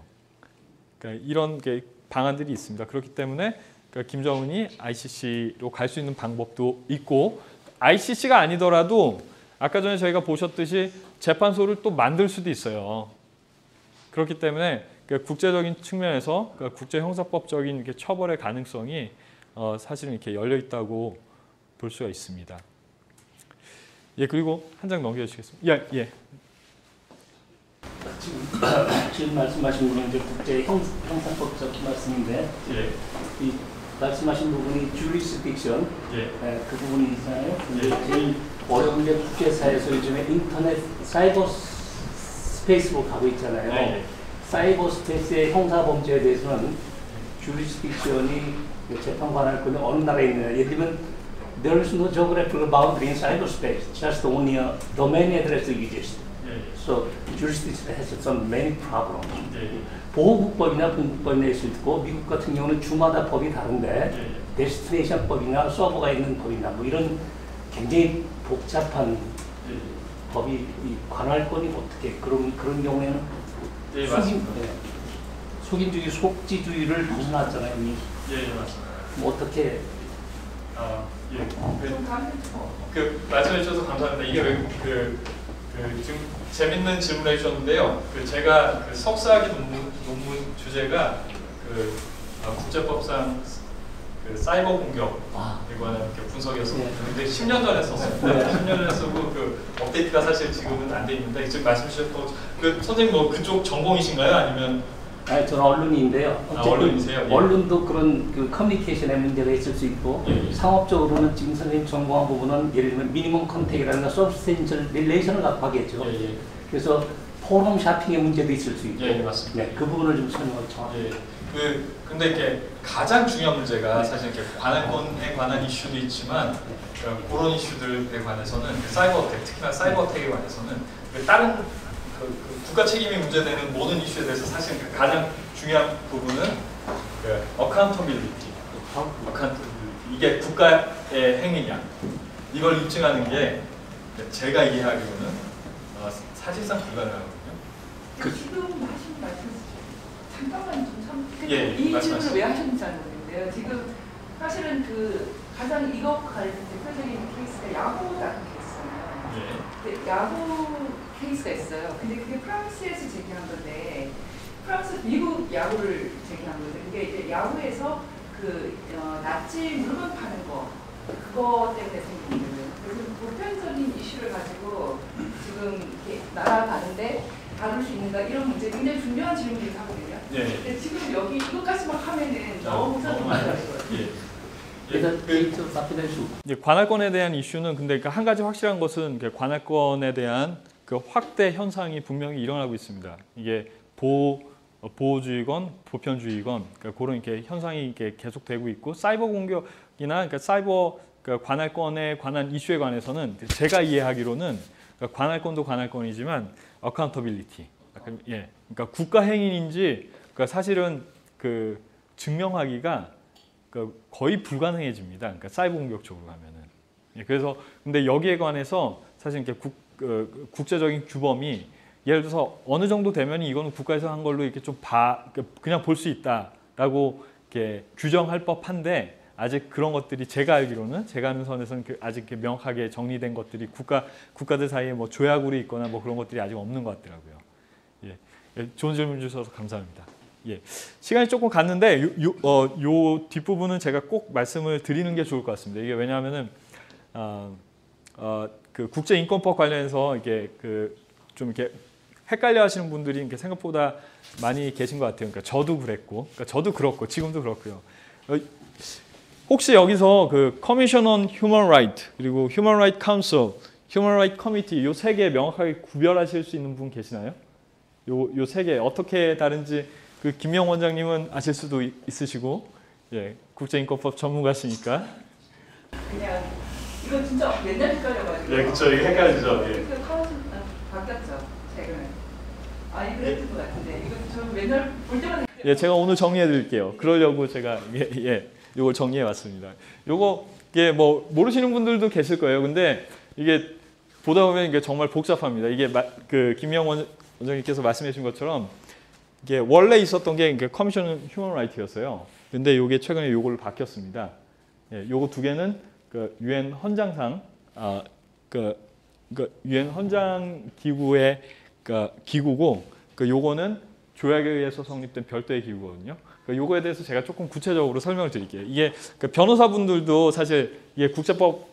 그러니까 이런 게 방안들이 있습니다. 그렇기 때문에 그러니까 김정은이 ICC로 갈 수 있는 방법도 있고 ICC가 아니더라도 아까 전에 저희가 보셨듯이 재판소를 또 만들 수도 있어요. 그렇기 때문에 국제적인 측면에서 국제형사법적인 이렇게 처벌의 가능성이 사실은 이렇게 열려 있다고 볼 수가 있습니다. 예, 그리고 한 장 넘겨주시겠습니다. 예. 지금 말씀하신 부분은 이제 국제형사법적 말씀인데, 이 말씀하신 부분이 jurisdiction, 그 부분이 있잖아요. 제일 어려운 게 국제사회에서 요즘에 인터넷 사이버 스페이스로 가고 있잖아요. 사이버 스페이스의 형사범죄에 대해서는 jurisdiction이 재판 관할권이 어느 나라에 있느냐. 예를 들면 there is no geographical boundary in cyberspace, just only a domain address exists. So jurisdiction has some many problems. 보호국법이나 분국법이나 있을 있고 미국 같은 경우는 주마다 법이 다른데 데스티네이션법이나 서버가 있는 법이나 뭐 이런 굉장히 복잡한 법이 이 관할권이 어떻게 그런 경우에는 속인주의, 속지주의를 벗어났잖아요. 맞습니다. 뭐 어떻게? 그 말씀해 주셔서 감사합니다. 이게 지금 재밌는 질문을 해주셨는데요. 제가 석사학위 논문 주제가 국제법상 사이버 공격에 관한 분석이었었는데 근데 10년 전에 썼습니다. 10년 전에 쓰고 업데이트가 사실 지금은 안 돼 있는데 지금 말씀해 주셨던 선생님 뭐 그쪽 전공이신가요? 아니면? 저는 언론인인데요. 언론이세요? 언론도 그런 커뮤니케이션에 문제가 있을 수 있고 상업적으로는 지금 선생님 전공한 부분은 예를 들면 미니멈 컨택이라든가 서브스텐셜 릴레이션을 갖고 하겠죠. 그래서 포럼 샤핑의 문제도 있을 수 있고. 맞습니다. 그 부분을 좀 설명을 정확히. 근데 이렇게 가장 중요한 문제가 사실 이렇게 관할권에 관한 이슈도 있지만 그런 이슈들에 관해서는 사이버어택, 특히나 사이버어택에 관해서는 다른 국가 책임이 문제되는 모든 이슈에 대해서 사실 가장 중요한 부분은 어카운터빌리티, 이게 국가의 행위냐 이걸 입증하는 게 제가 이해하기로는 사실상 불가능하거든요. 지금 하신 말씀 잠깐만 좀 이 질문을 왜 하셨는지 잘 모르겠는데요. 지금 사실은 가장 이거 관련 대표적인 케이스가 야후 같은 케이스잖아요. 야후 케이스가 있어요. 근데 그게 프랑스에서 제기한 건데 미국 야후를 제기한 건데 그게 이제 야후에서 납치 물건 파는 그거 때문에 생긴 거예요. 그래서 보편적인 이슈를 가지고 지금 이렇게 날아가는데 다룰 수 있는가 이런 문제 굉장히 중요한 질문이긴 하거든요. 근데 지금 여기 이것까지만 하면은 너무 설명을 할 거예요. 이제 관할권에 대한 이슈는 근데 그러니까 한 가지 확실한 것은 관할권에 대한 그 확대 현상이 분명히 일어나고 있습니다. 이게 보호주의건 보편주의건 그러니까 그런 이렇게 현상이 이렇게 계속되고 있고 사이버 공격이나 그러니까 사이버 그러니까 관할권에 관한 이슈에 관해서는 제가 이해하기로는 그러니까 관할권도 관할권이지만 어카운터빌리티, 예, 그러니까 국가 행위인지 그러니까 사실은 그 증명하기가 그 거의 불가능해집니다. 그러니까 사이버 공격 쪽으로 가면은. 예, 그래서 근데 여기에 관해서 사실 이렇게 국제적인 규범이 예를 들어서 어느 정도 되면 이거는 국가에서 한 걸로 이렇게 좀 그냥 볼 수 있다라고 이렇게 규정할 법한데 아직 그런 것들이 제가 알기로는 제가 아는 선에서는 아직 명확하게 정리된 것들이 국가들 사이에 뭐 조약으로 있거나 뭐 그런 것들이 아직 없는 것 같더라고요. 예, 좋은 질문 주셔서 감사합니다. 예, 시간이 조금 갔는데 요 뒷부분은 제가 꼭 말씀을 드리는 게 좋을 것 같습니다. 이게 왜냐하면은 그 국제인권법 관련해서 이게 좀 이렇게 헷갈려하시는 분들이 이렇게 생각보다 많이 계신 것 같아요. 그러니까 저도 그랬고, 그러니까 저도 그렇고 지금도 그렇고요. 혹시 여기서 그 Commission on Human Rights 그리고 Human Rights Council, Human Rights Committee 요 세 개 명확하게 구별하실 수 있는 분 계시나요? 요 세 개 어떻게 다른지 그 김명 원장님은 아실 수도 있으시고, 예, 국제인권법 전문가시니까. 그냥 이거 진짜 옛날 헷갈려가지고. 예, 그쵸. 이게 헷갈리죠. 예. 그 카운슬 바뀌었죠 최근에. 이거 했던 것 같은데 이거 저 맨날 볼 때마다. 예, 제가 오늘 정리해 드릴게요. 그러려고 제가 요걸 정리해 왔습니다. 요거 이게 뭐 모르시는 분들도 계실 거예요. 근데 이게 보다 보면 이게 정말 복잡합니다. 이게 그 김명 원장님께서 말씀해 주신 것처럼 이게 원래 있었던 게 커미션 휴먼 라이트였어요. 근데 요게 최근에 요걸로 바뀌었습니다. 예, 요거 두 개는 그 유엔 헌장상 그 유엔 헌장 기구의 기구고 요거는 조약에 의해서 성립된 별도의 기구거든요. 요거에 대해서 제가 조금 구체적으로 설명을 드릴게요. 이게 변호사분들도 사실 이게 국제법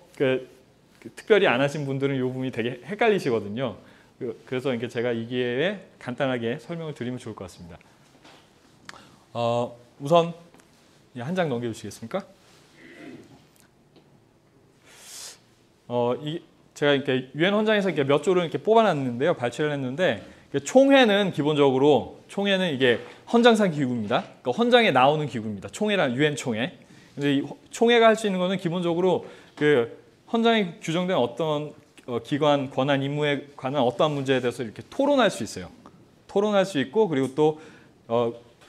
특별히 안 하신 분들은 이 부분이 되게 헷갈리시거든요. 그래서 이렇게 제가 이 기회에 간단하게 설명을 드리면 좋을 것 같습니다. 우선 한 장 넘겨주시겠습니까? 제가 이렇게 유엔 헌장에서 이렇게 몇 조를 이렇게 뽑아놨는데요, 발췌를 했는데 총회는 기본적으로 이게 헌장상 기구입니다. 그러니까 헌장에 나오는 기구입니다. 총회란 유엔 총회. 근데 이 총회가 할 수 있는 것은 기본적으로 그 헌장에 규정된 어떤 기관, 권한, 임무에 관한 어떠한 문제에 대해서 이렇게 토론할 수 있어요. 토론할 수 있고 그리고 또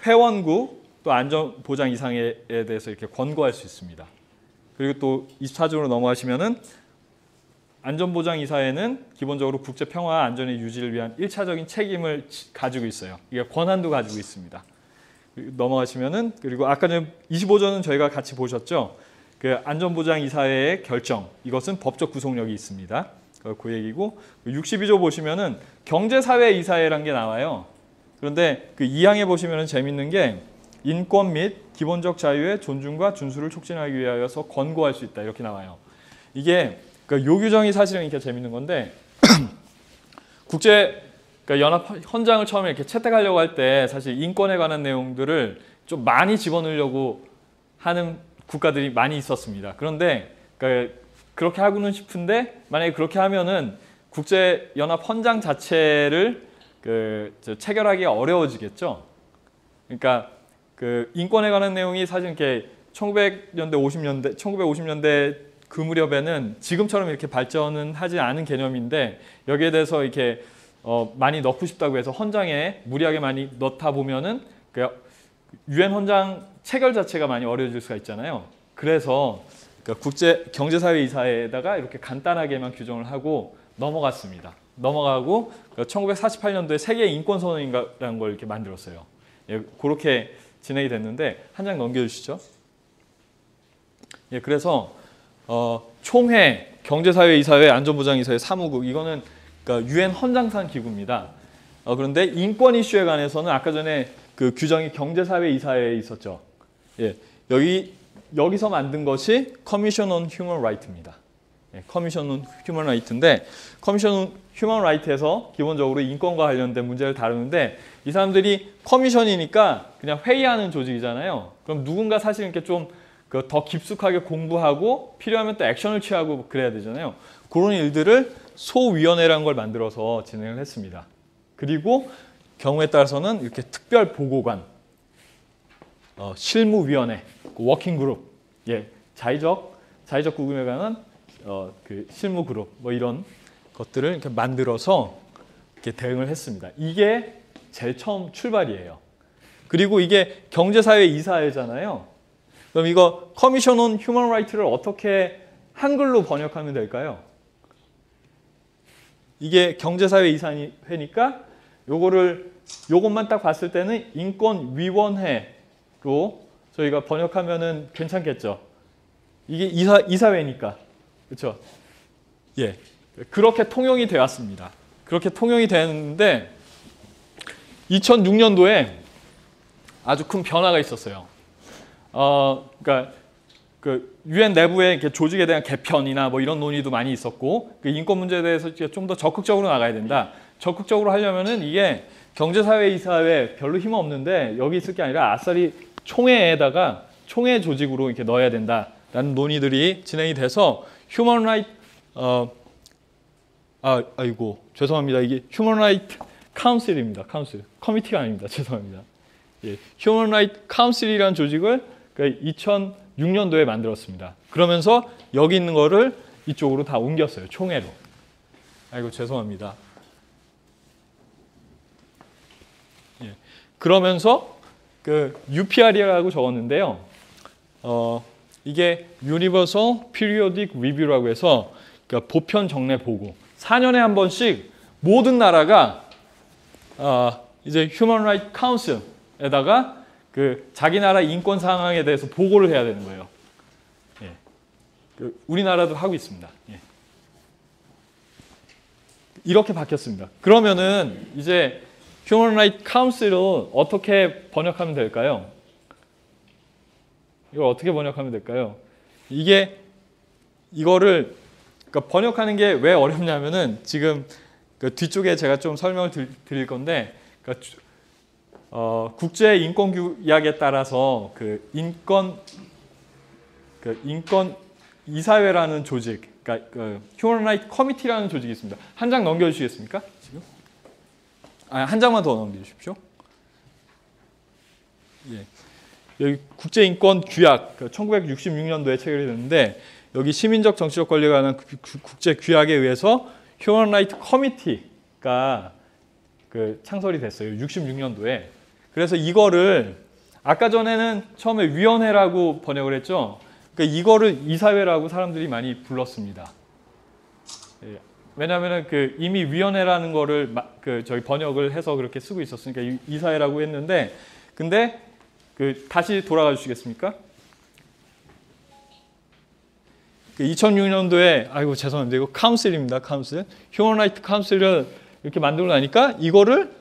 회원국 또 안전보장 이상에 대해서 이렇게 권고할 수 있습니다. 그리고 또 24조로 넘어가시면은 안전보장 이사회는 기본적으로 국제 평화와 안전의 유지를 위한 1차적인 책임을 가지고 있어요. 이게 권한도 가지고 있습니다. 넘어가시면은 그리고 아까 전 25조는 저희가 같이 보셨죠. 그 안전보장 이사회의 결정 이것은 법적 구속력이 있습니다. 그 얘기고 62조 보시면은 경제사회 이사회라는 게 나와요. 그런데 그 2항에 보시면은 재밌는 게 인권 및 기본적 자유의 존중과 준수를 촉진하기 위하여서 권고할 수 있다 이렇게 나와요. 이게 그러니까 요 규정이 사실은 이렇게 재밌는 건데 그러니까 연합 헌장을 처음에 이렇게 채택하려고 할 때 사실 인권에 관한 내용들을 좀 많이 집어넣으려고 하는 국가들이 많이 있었습니다. 그런데 그러니까 그렇게 하고는 싶은데 만약에 그렇게 하면은 국제 연합 헌장 자체를 체결하기가 어려워지겠죠. 그러니까 그 인권에 관한 내용이 사실 이렇게 1950년대 그 무렵에는 지금처럼 이렇게 발전은 하지 않은 개념인데 여기에 대해서 이렇게 많이 넣고 싶다고 해서 헌장에 무리하게 많이 넣다 보면은 그 유엔 헌장 체결 자체가 많이 어려워질 수가 있잖아요. 그래서 국제 경제사회 이사회에다가 이렇게 간단하게만 규정을 하고 넘어갔습니다. 넘어가고 1948년도에 세계 인권 선언인가라는 걸 이렇게 만들었어요. 예, 그렇게 진행이 됐는데 한 장 넘겨주시죠. 예, 그래서 총회, 경제사회 이사회, 안전보장 이사회, 사무국 이거는 그러니까 유엔 헌장상 기구입니다. 그런데 인권 이슈에 관해서는 아까 전에 그 규정이 경제사회 이사회에 있었죠. 예, 여기서 만든 것이 Commission on Human Rights입니다. 예, Commission on Human Rights인데 Commission on Human Rights에서 기본적으로 인권과 관련된 문제를 다루는데 이 사람들이 커미션이니까 그냥 회의하는 조직이잖아요. 그럼 누군가 사실 이렇게 좀 더 깊숙하게 공부하고 필요하면 또 액션을 취하고 그래야 되잖아요. 그런 일들을 소위원회라는 걸 만들어서 진행을 했습니다. 그리고 경우에 따라서는 이렇게 특별 보고관, 실무위원회, 워킹그룹, 자의적 구금에 관한 그 실무그룹 뭐 이런 것들을 이렇게 만들어서 이렇게 대응을 했습니다. 이게 제일 처음 출발이에요. 그리고 이게 경제사회 이사회잖아요. 그럼 이거 커미션 온 휴먼 라이트를 어떻게 한글로 번역하면 될까요? 이게 경제사회 이사회니까 요것만 딱 봤을 때는 인권위원회로 저희가 번역하면은 괜찮겠죠. 이게 이사회니까. 그렇죠? 예. 그렇게 통용이 되었습니다. 그렇게 통용이 되는데 2006년도에 아주 큰 변화가 있었어요. 그러니까 그 UN 내부의 이렇게 조직에 대한 개편이나 뭐 이런 논의도 많이 있었고 그 인권 문제에 대해서 좀 더 적극적으로 나가야 된다. 적극적으로 하려면은 이게 경제사회 이사회 별로 힘 없는데 여기 있을 게 아니라 아싸리 총회에다가 총회 조직으로 이렇게 넣어야 된다라는 논의들이 진행이 돼서 휴먼 라이트 아이고 죄송합니다. 이게 휴먼 라이트 카운슬입니다. 카운슬 커미티가 아닙니다. 죄송합니다. 예, 휴먼 라이트 카운슬이라는 조직을 2006년도에 만들었습니다. 그러면서 여기 있는 거를 이쪽으로 다 옮겼어요. 총회로. 아이고 죄송합니다. 예, 그러면서 그 UPR이라고 적었는데요. 이게 Universal Periodic Review라고 해서 그러니까 보편 정례 보고 4년에 한 번씩 모든 나라가 이제 Human Rights Council에다가 그 자기 나라 인권 상황에 대해서 보고를 해야 되는 거예요. 예. 그 우리나라도 하고 있습니다. 예. 이렇게 바뀌었습니다. 그러면은 이제 Human Rights Council을 어떻게 번역하면 될까요? 이걸 어떻게 번역하면 될까요? 이거를 그러니까 번역하는 게 왜 어렵냐면은 지금 그 뒤쪽에 제가 좀 설명을 드릴 건데, 그러니까 국제 인권 규약에 따라서 그 인권 이사회라는 조직, 그러니까 그 휴먼 라이트 커미티라는 조직이 있습니다. 한 장 넘겨주시겠습니까? 지금? 한 장만 더 넘겨주십시오. 예. 여기 국제인권 규약 1966년도에 체결이 됐는데 여기 시민적 정치적 권리에 관한 국제 규약에 의해서 휴먼 라이트 커미티가 그 창설이 됐어요. 66년도에. 그래서 이거를 아까 전에는 처음에 위원회라고 번역을 했죠. 그러니까 이거를 이사회라고 사람들이 많이 불렀습니다. 예. 왜냐하면 그 이미 위원회라는 거를 저희 번역을 해서 그렇게 쓰고 있었으니까 이사회라고 했는데, 근데 다시 돌아가 주시겠습니까? 2006년도에 아이고 죄송합니다. 이거 카운슬입니다. 카운슬. 휴먼 라이트 카운슬을 이렇게 만들고 나니까 이거를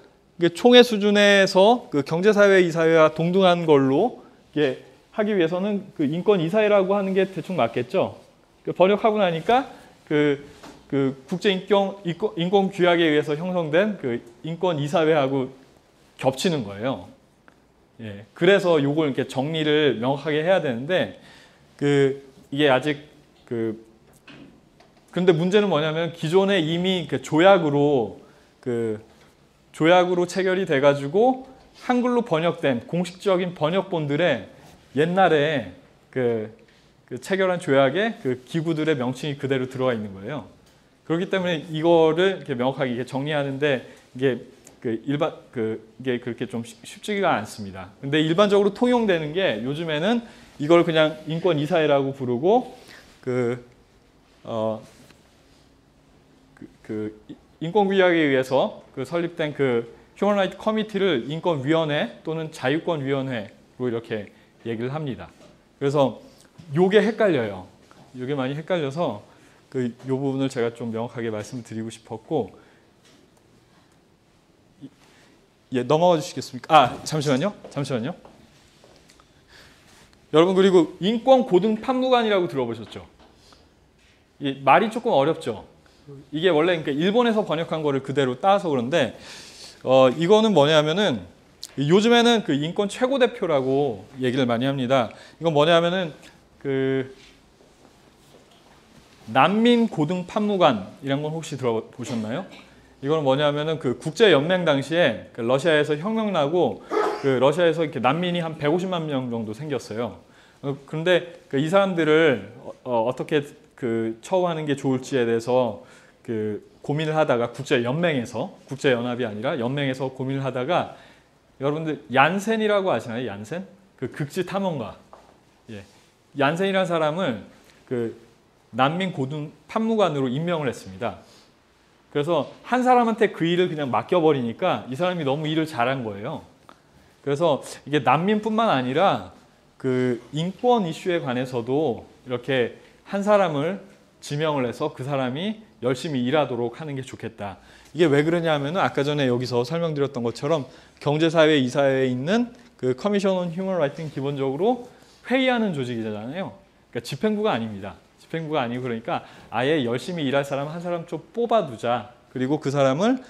총회 수준에서 그 경제사회 이사회와 동등한 걸로 이렇게 하기 위해서는 그 인권 이사회라고 하는 게 대충 맞겠죠. 번역하고 나니까 그 국제 인권 규약에 의해서 형성된 그 인권 이사회하고 겹치는 거예요. 예, 그래서 요걸 이렇게 정리를 명확하게 해야 되는데 이게 아직 근데 문제는 뭐냐면 기존에 이미 조약으로 체결이 돼가지고 한글로 번역된 공식적인 번역본들에 옛날에 체결한 조약에 그 기구들의 명칭이 그대로 들어가 있는 거예요. 그렇기 때문에 이거를 이렇게 명확하게 이렇게 정리하는데 이게 이게 그렇게 좀 쉽지가 않습니다. 근데 일반적으로 통용되는 게 요즘에는 이걸 그냥 인권 이사회라고 부르고 인권규약에 의해서 설립된 휴먼 라이트 커미티를 인권위원회 또는 자유권위원회로 이렇게 얘기를 합니다. 그래서 요게 헷갈려요. 요게 많이 헷갈려서 요 부분을 제가 좀 명확하게 말씀드리고 싶었고, 예, 넘어가 주시겠습니까? 잠시만요. 여러분, 그리고 인권 고등 판무관이라고 들어보셨죠? 말이 조금 어렵죠. 이게 원래 그러니까 일본에서 번역한 거를 그대로 따서 그런데 이거는 뭐냐면은 요즘에는 인권 최고 대표라고 얘기를 많이 합니다. 이건 뭐냐면은 그 난민 고등 판무관 이런 건 혹시 들어보셨나요? 이건 뭐냐면은 그 국제 연맹 당시에 그 러시아에서 혁명 나고 그 러시아에서 이렇게 난민이 한 150만 명 정도 생겼어요. 그런데 이 사람들을 어떻게 그 처우하는 게 좋을지에 대해서 그 고민을 하다가 국제 연맹에서, 국제 연합이 아니라 연맹에서 고민을 하다가, 여러분들 얀센이라고 아시나요? 얀센? 그 극지 탐험가. 예. 얀센이라는 사람을 그 난민 고등 판무관으로 임명을 했습니다. 그래서 한 사람한테 그 일을 그냥 맡겨버리니까 이 사람이 너무 일을 잘한 거예요. 그래서 이게 난민뿐만 아니라 그 인권 이슈에 관해서도 이렇게 한 사람을 지명을 해서 그 사람이 열심히 일하도록 하는 게 좋겠다. 이게 왜 그러냐 하면은 아까 전에 여기서 설명드렸던 것처럼 경제사회 이사회에 있는 그 커미션 온 휴먼 라이트는 기본적으로 회의하는 조직이잖아요. 그러니까 집행부가 아닙니다. 집행부가 아니고, 그러니까 아예 열심히 일할 사람 한 사람 좀 뽑아두자. 그리고 그 사람을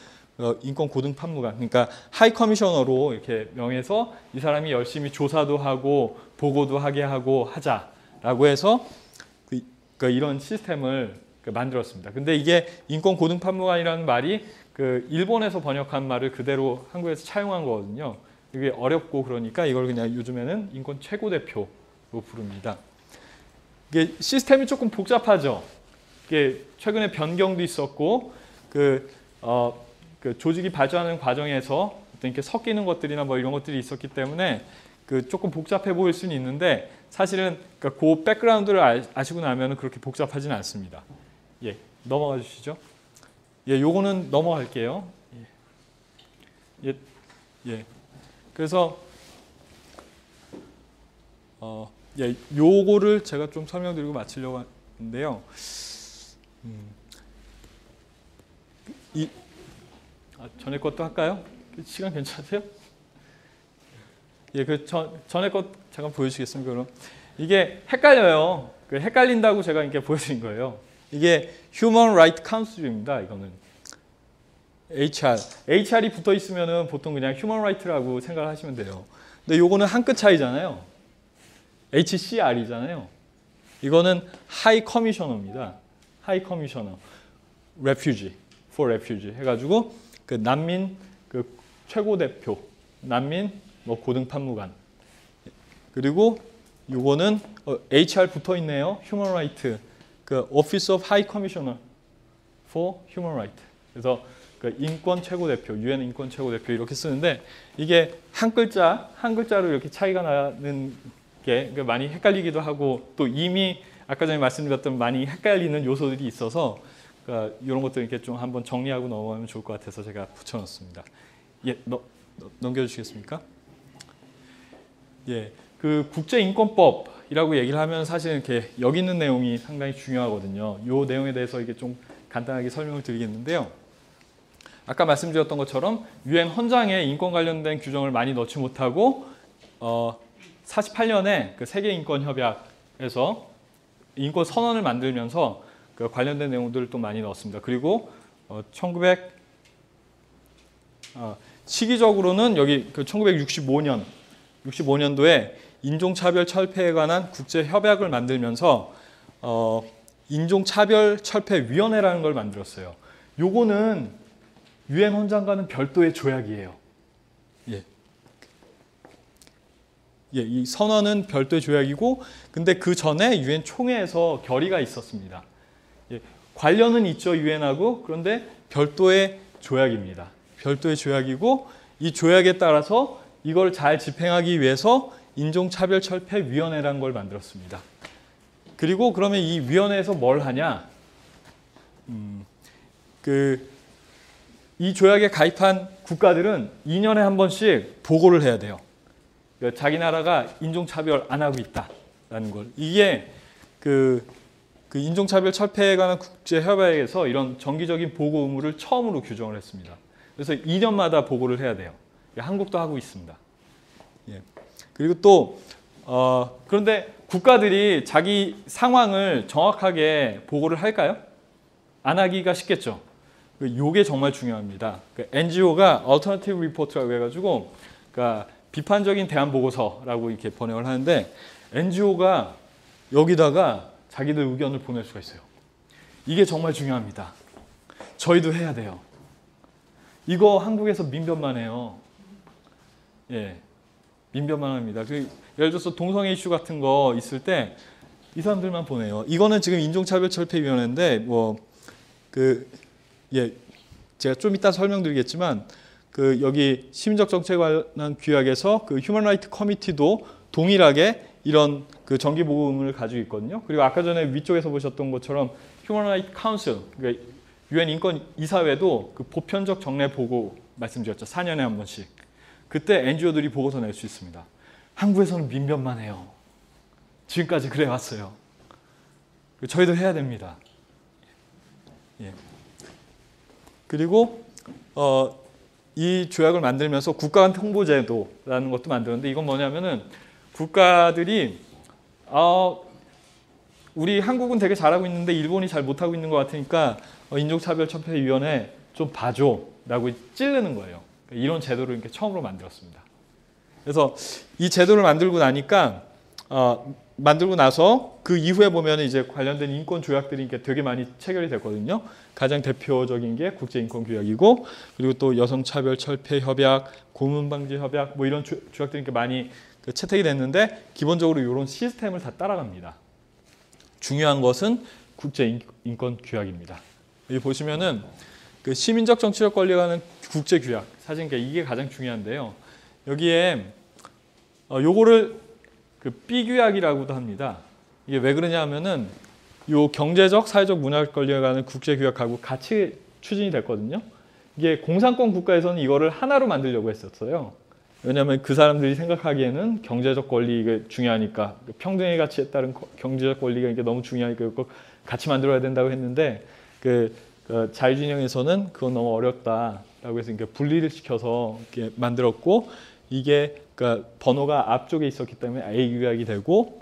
인권 고등 판무관, 그러니까 하이 커미셔너로 이렇게 명해서 이 사람이 열심히 조사도 하고 보고도 하게 하고 하자라고 해서 이런 시스템을 만들었습니다. 근데 이게 인권 고등 판무관이라는 말이 그 일본에서 번역한 말을 그대로 한국에서 차용한 거거든요. 이게 어렵고 그러니까 이걸 그냥 요즘에는 인권 최고 대표로 부릅니다. 이게 시스템이 조금 복잡하죠. 이게 최근에 변경도 있었고 그 조직이 발전하는 과정에서 어떤 이렇게 섞이는 것들이나 뭐 이런 것들이 있었기 때문에 그 조금 복잡해 보일 수는 있는데 사실은 그 백그라운드를 아시고 나면 그렇게 복잡하지는 않습니다. 예, 넘어가 주시죠. 예, 요거는 넘어갈게요. 예, 예. 그래서 예, 요거를 제가 좀 설명드리고 마치려고 하는데요. 전에 것도 할까요? 시간 괜찮으세요? 예, 그 전에 것 잠깐 보여주시겠습니까? 그럼 이게 헷갈려요. 그 헷갈린다고 제가 이렇게 보여드린 거예요. 이게 Human Rights Council입니다. 이거는 HR이 붙어 있으면은 보통 그냥 Human Rights라고 생각을 하시면 돼요. 근데 요거는 한 끗 차이잖아요. HCR이잖아요. 이거는 High Commissioner입니다. High Commissioner, Refugee, for Refugee 해가지고 그 난민 그 최고 대표, 난민 뭐 고등 판무관. 그리고 요거는 HR 붙어 있네요. Human Rights, 그 Office of High Commissioner for Human Rights. 그래서 그 인권 최고 대표, UN 인권 최고 대표 이렇게 쓰는데 이게 한 글자로 이렇게 차이가 나는 게 많이 헷갈리기도 하고 또 이미 아까 전에 말씀드렸던 많이 헷갈리는 요소들이 있어서 그러니까 이런 것들 이렇게 좀 한번 정리하고 넘어가면 좋을 것 같아서 제가 붙여놨습니다. 예, 넘겨주시겠습니까? 예, 그 국제인권법이라고 얘기를 하면 사실 이렇게 여기 있는 내용이 상당히 중요하거든요. 이 내용에 대해서 이게 좀 간단하게 설명을 드리겠는데요. 아까 말씀드렸던 것처럼 유엔 헌장에 인권 관련된 규정을 많이 넣지 못하고 48년에 그 세계인권협약에서 인권 선언을 만들면서 그 관련된 내용들을 또 많이 넣었습니다. 그리고 시기적으로는 여기 그 1965년도에 인종차별 철폐에 관한 국제협약을 만들면서 인종차별철폐위원회라는 걸 만들었어요. 요거는 유엔 헌장과는 별도의 조약이에요. 예. 예, 이 선언은 별도의 조약이고, 근데 그 전에 유엔 총회에서 결의가 있었습니다. 예, 관련은 있죠, 유엔하고. 그런데 별도의 조약입니다. 별도의 조약이고, 이 조약에 따라서 이걸 잘 집행하기 위해서 인종차별철폐위원회라는 걸 만들었습니다. 그리고 그러면 이 위원회에서 뭘 하냐? 이 조약에 가입한 국가들은 2년에 한 번씩 보고를 해야 돼요. 그러니까 자기 나라가 인종차별 안 하고 있다라는 걸. 이게 그 인종차별 철폐에 관한 국제협약에서 이런 정기적인 보고 의무를 처음으로 규정을 했습니다. 그래서 2년마다 보고를 해야 돼요. 한국도 하고 있습니다. 예. 그리고 또 그런데 국가들이 자기 상황을 정확하게 보고를 할까요? 안 하기가 쉽겠죠. 이게 정말 중요합니다. NGO가 Alternative Report라고 해가지고 그러니까 비판적인 대안 보고서라고 이렇게 번역을 하는데 NGO가 여기다가 자기들 의견을 보낼 수가 있어요. 이게 정말 중요합니다. 저희도 해야 돼요. 이거 한국에서 민변만 해요. 예, 민변만 합니다. 예를 들어서 동성애 이슈 같은 거 있을 때 이 사람들만 보내요. 이거는 지금 인종차별철폐위원회인데 제가 좀 이따 설명드리겠지만 여기 시민적 정책에 관한 규약에서 휴먼 라이트 커미티도 동일하게 이런 정기 보금을 가지고 있거든요. 그리고 아까 전에 위쪽에서 보셨던 것처럼 휴먼 라이트 카운슬, 그러니까 유엔 인권 이사회도 보편적 정례 보고 말씀드렸죠. 4년에 한 번씩. 그때 NGO들이 보고서 낼 수 있습니다. 한국에서는 민변만 해요. 지금까지 그래 왔어요. 저희도 해야 됩니다. 예. 그리고 이 조약을 만들면서 국가 간 통보제도라는 것도 만들었는데 이건 뭐냐면은 국가들이 우리 한국은 되게 잘하고 있는데 일본이 잘 못하고 있는 것 같으니까 인종차별철폐위원회 좀 봐줘 라고 찌르는 거예요. 이런 제도를 이렇게 처음으로 만들었습니다. 그래서 이 제도를 만들고 나서 그 이후에 보면 이제 관련된 인권 조약들이 이렇게 되게 많이 체결이 됐거든요. 가장 대표적인 게 국제인권규약이고, 그리고 또 여성차별철폐협약, 고문방지협약 뭐 이런 조약들이 이렇게 많이 채택이 됐는데 기본적으로 이런 시스템을 다 따라갑니다. 중요한 것은 국제인권규약입니다. 여기 보시면은 시민적 정치적 권리에 관한 국제규약, 사실 이게 가장 중요한데요. 여기에 요거를 B규약이라고도 합니다. 이게 왜 그러냐 하면은 요 경제적, 사회적, 문화적 권리에 관한 국제규약하고 같이 추진이 됐거든요. 이게 공산권 국가에서는 이거를 하나로 만들려고 했었어요. 왜냐하면 그 사람들이 생각하기에는 경제적 권리가 중요하니까, 평등의 가치에 따른 경제적 권리가 이게 너무 중요하니까 같이 만들어야 된다고 했는데 자유진영에서는 그건 너무 어렵다라고 해서 분리를 시켜서 이렇게 만들었고, 이게 번호가 앞쪽에 있었기 때문에 A 규약이 되고,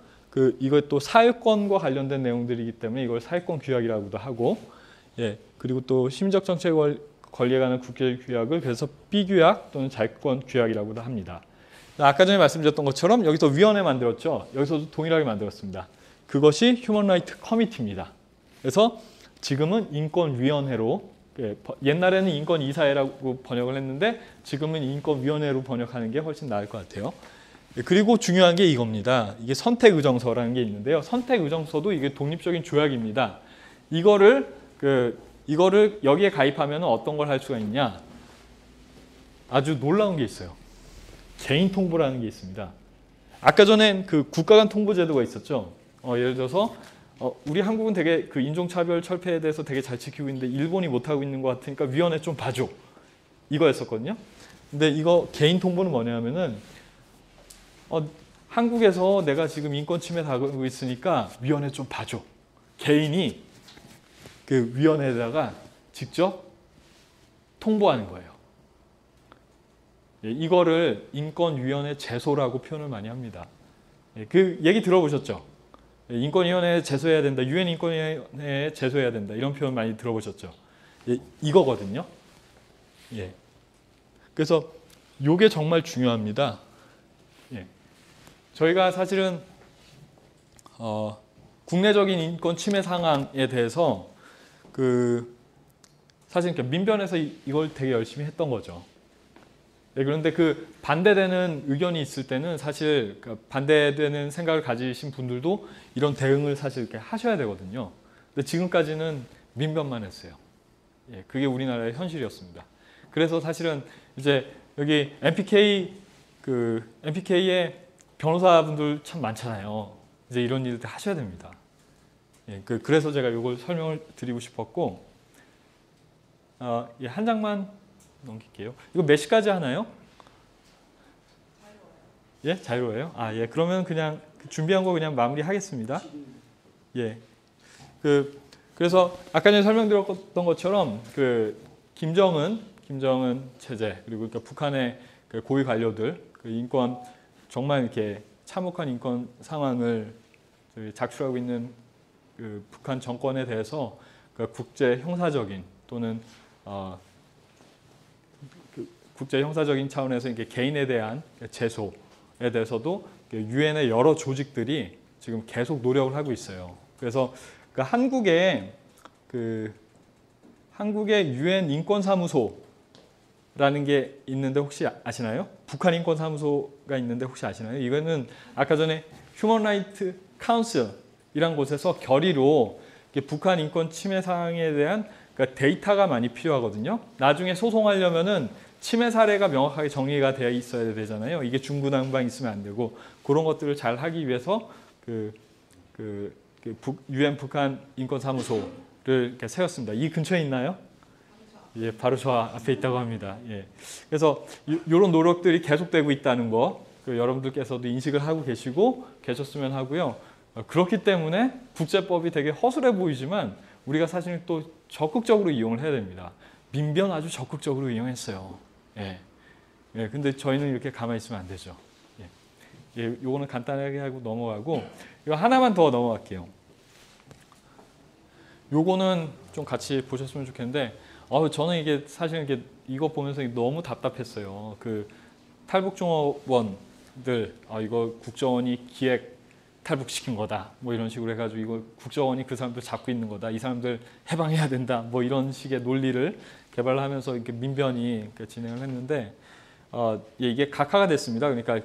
이것 또 사회권과 관련된 내용들이기 때문에 이걸 사회권 규약이라고도 하고, 예, 그리고 또 시민적 정책 권리에 관한 국제 규약을 그래서 B 규약 또는 자유권 규약이라고도 합니다. 아까 전에 말씀드렸던 것처럼 여기서 위원회 만들었죠. 여기서도 동일하게 만들었습니다. 그것이 휴먼 라이트 커미티입니다. 그래서 지금은 인권위원회로, 옛날에는 인권이사회라고 번역을 했는데 지금은 인권위원회로 번역하는 게 훨씬 나을 것 같아요. 그리고 중요한 게 이겁니다. 이게 선택의정서라는 게 있는데요. 선택의정서도 이게 독립적인 조약입니다. 이거를 여기에 가입하면 어떤 걸 할 수가 있냐? 아주 놀라운 게 있어요. 개인 통보라는 게 있습니다. 아까 전엔 국가 간 통보 제도가 있었죠. 예를 들어서 우리 한국은 되게 인종차별 철폐에 대해서 되게 잘 지키고 있는데 일본이 못하고 있는 것 같으니까 위원회 좀 봐줘. 이거였었거든요. 근데 이거 개인 통보는 뭐냐면은 한국에서 내가 지금 인권 침해 당하고 있으니까 위원회 좀 봐줘. 개인이 위원회에다가 직접 통보하는 거예요. 이거를 인권위원회 제소라고 표현을 많이 합니다. 그 얘기 들어보셨죠? 인권위원회에 제소해야 된다, 유엔 인권위원회에 제소해야 된다, 이런 표현 많이 들어보셨죠? 이거거든요. 예. 그래서 이게 정말 중요합니다. 예. 저희가 사실은 국내적인 인권 침해 상황에 대해서 사실 민변에서 이걸 되게 열심히 했던 거죠. 네, 그런데 반대되는 의견이 있을 때는 사실 반대되는 생각을 가지신 분들도 이런 대응을 사실 이렇게 하셔야 되거든요. 근데 지금까지는 민변만 했어요. 예, 그게 우리나라의 현실이었습니다. 그래서 사실은 이제 여기 MPK의 변호사분들 참 많잖아요. 이제 이런 일들 하셔야 됩니다. 예, 그래서 제가 이걸 설명을 드리고 싶었고, 한 장만 넘길게요. 이거 몇 시까지 하나요? 예, 자유로워요? 예, 그러면 그냥 준비한 거 그냥 마무리하겠습니다. 예, 그래서 아까 전에 설명드렸던 것처럼 김정은 체제, 그리고 북한의 고위 관료들 인권 정말 이렇게 참혹한 인권 상황을 작출하고 있는 북한 정권에 대해서 국제 형사적인 또는 국제 형사적인 차원에서 이게 개인에 대한 제소에 대해서도 유엔의 여러 조직들이 지금 계속 노력을 하고 있어요. 그래서 그 한국의 유엔 인권사무소라는 게 있는데 혹시 아시나요? 북한 인권사무소가 있는데 혹시 아시나요? 이거는 아까 전에 휴먼 라이트 카운슬이란 곳에서 결의로 북한 인권 침해 사항에 대한 그러니까 데이터가 많이 필요하거든요. 나중에 소송하려면은 침해 사례가 명확하게 정리가 되어 있어야 되잖아요. 이게 중구난방 있으면 안 되고 그런 것들을 잘 하기 위해서 유엔 북한 인권사무소를 이렇게 세웠습니다. 이 근처에 있나요? 예, 바로 저 앞에 있다고 합니다. 예. 그래서 이런 노력들이 계속되고 있다는 거 여러분들께서도 인식을 하고 계셨으면 하고요. 그렇기 때문에 국제법이 되게 허술해 보이지만 우리가 사실 또 적극적으로 이용을 해야 됩니다. 민변 아주 적극적으로 이용했어요. 예. 예, 근데 저희는 이렇게 가만히 있으면 안 되죠. 예. 예, 요거는 간단하게 하고 넘어가고 이거 하나만 더 넘어갈게요. 요거는 좀 같이 보셨으면 좋겠는데 저는 이게 사실 이거 보면서 너무 답답했어요. 그 탈북종업원들 이거 국정원이 기획 탈북시킨 거다. 뭐 이런 식으로 해가지고 이거 국정원이 그 사람들 잡고 있는 거다. 이 사람들 해방해야 된다. 뭐 이런 식의 논리를 개발하면서 이렇게 민변이 진행을 했는데 이게 각하가 됐습니다. 그러니까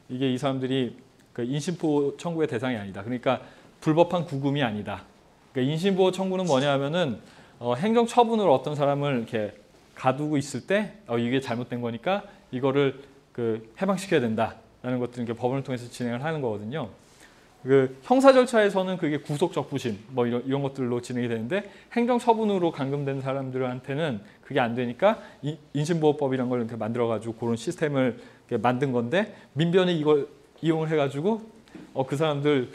이게 이 사람들이 인신보호 청구의 대상이 아니다. 그러니까 불법한 구금이 아니다. 그러니까 인신보호 청구는 뭐냐 하면은 행정처분으로 어떤 사람을 이렇게 가두고 있을 때 이게 잘못된 거니까 이거를 해방시켜야 된다라는 것들을 이렇게 법원을 통해서 진행을 하는 거거든요. 형사 절차에서는 그게 구속적부심 뭐 이런 것들로 진행이 되는데 행정처분으로 감금된 사람들한테는 그게 안 되니까 인신보호법이라는 걸 이렇게 만들어가지고 그런 시스템을 이렇게 만든 건데 민변이 이걸 이용을 해가지고 그 사람들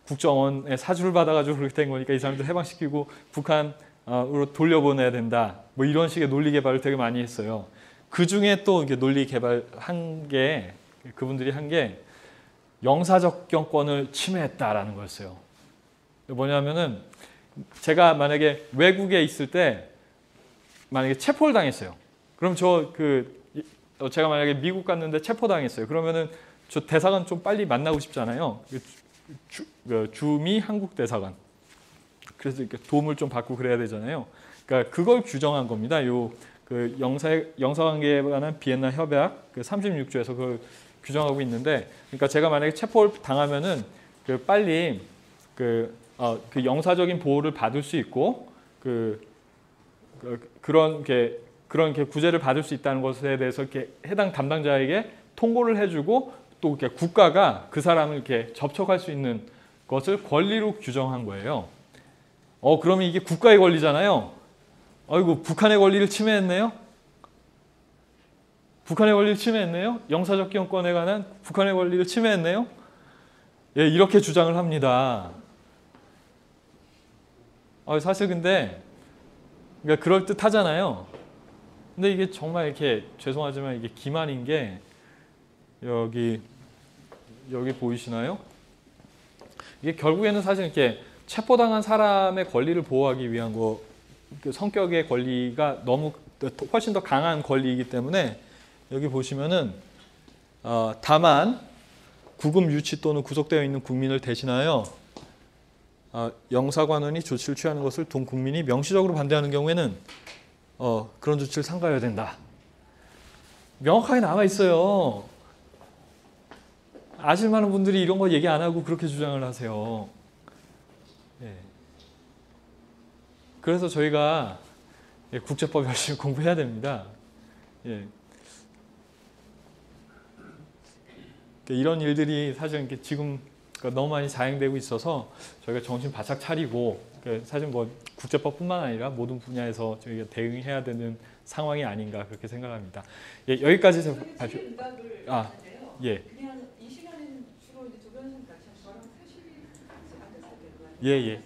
국정원에 사주를 받아가지고 그렇게 된 거니까 이 사람들 해방시키고 북한으로 돌려보내야 된다. 뭐 이런 식의 논리 개발을 되게 많이 했어요. 그 중에 또 이게 논리 개발한 게 그분들이 한 게 영사적경권을 침해했다라는 거였어요. 뭐냐면은 제가 만약에 외국에 있을 때 만약에 체포를 당했어요. 그럼 제가 만약에 미국 갔는데 체포당했어요. 그러면은 저 대사관 좀 빨리 만나고 싶잖아요. 주미 한국 대사관. 그래서 이렇게 도움을 좀 받고 그래야 되잖아요. 그러니까 그걸 규정한 겁니다. 영사관계에 관한 비엔나 협약 36조에서 그걸 규정하고 있는데, 그러니까 제가 만약에 체포를 당하면은 빨리 영사적인 보호를 받을 수 있고 그런 구제를 받을 수 있다는 것에 대해서 이렇게 해당 담당자에게 통보를 해주고 또 이렇게 국가가 그 사람을 이렇게 접촉할 수 있는 것을 권리로 규정한 거예요. 그러면 이게 국가의 권리잖아요. 아이고 북한의 권리를 침해했네요. 북한의 권리를 침해했네요. 영사적경권에 관한 북한의 권리를 침해했네요. 예, 이렇게 주장을 합니다. 사실 근데 그러니까 그럴 듯하잖아요. 근데 이게 정말 이렇게 죄송하지만 이게 기만인 게 여기 보이시나요? 이게 결국에는 사실 이렇게 체포당한 사람의 권리를 보호하기 위한 성격의 권리가 너무 훨씬 더 강한 권리이기 때문에 여기 보시면은 다만 구금 유치 또는 구속되어 있는 국민을 대신하여 영사관원이 조치를 취하는 것을 동 국민이 명시적으로 반대하는 경우에는 그런 조치를 삼가해야 된다. 명확하게 나와 있어요. 아실 만한 분들이 이런 거 얘기 안 하고 그렇게 주장을 하세요. 예. 그래서 저희가 국제법 열심히 공부해야 됩니다. 예. 이런 일들이 사실 지금 너무 많이 자행되고 있어서 저희가 정신 바짝 차리고 사실 뭐 국제법뿐만 아니라 모든 분야에서 저희가 대응해야 되는 상황이 아닌가 그렇게 생각합니다. 예, 여기까지 제가 발표. 예. 그냥 이 시간에는 주로 이제 조 변호사님 같이 저랑 사실이 안 됐을 때도 예.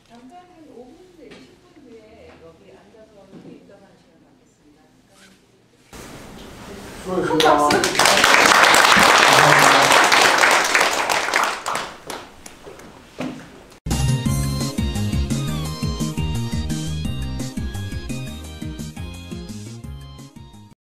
잠깐 한 5분 내지 10분 뒤에 여기 앉아서 입장하는 시간 갖겠습니다. 수고하셨습니다.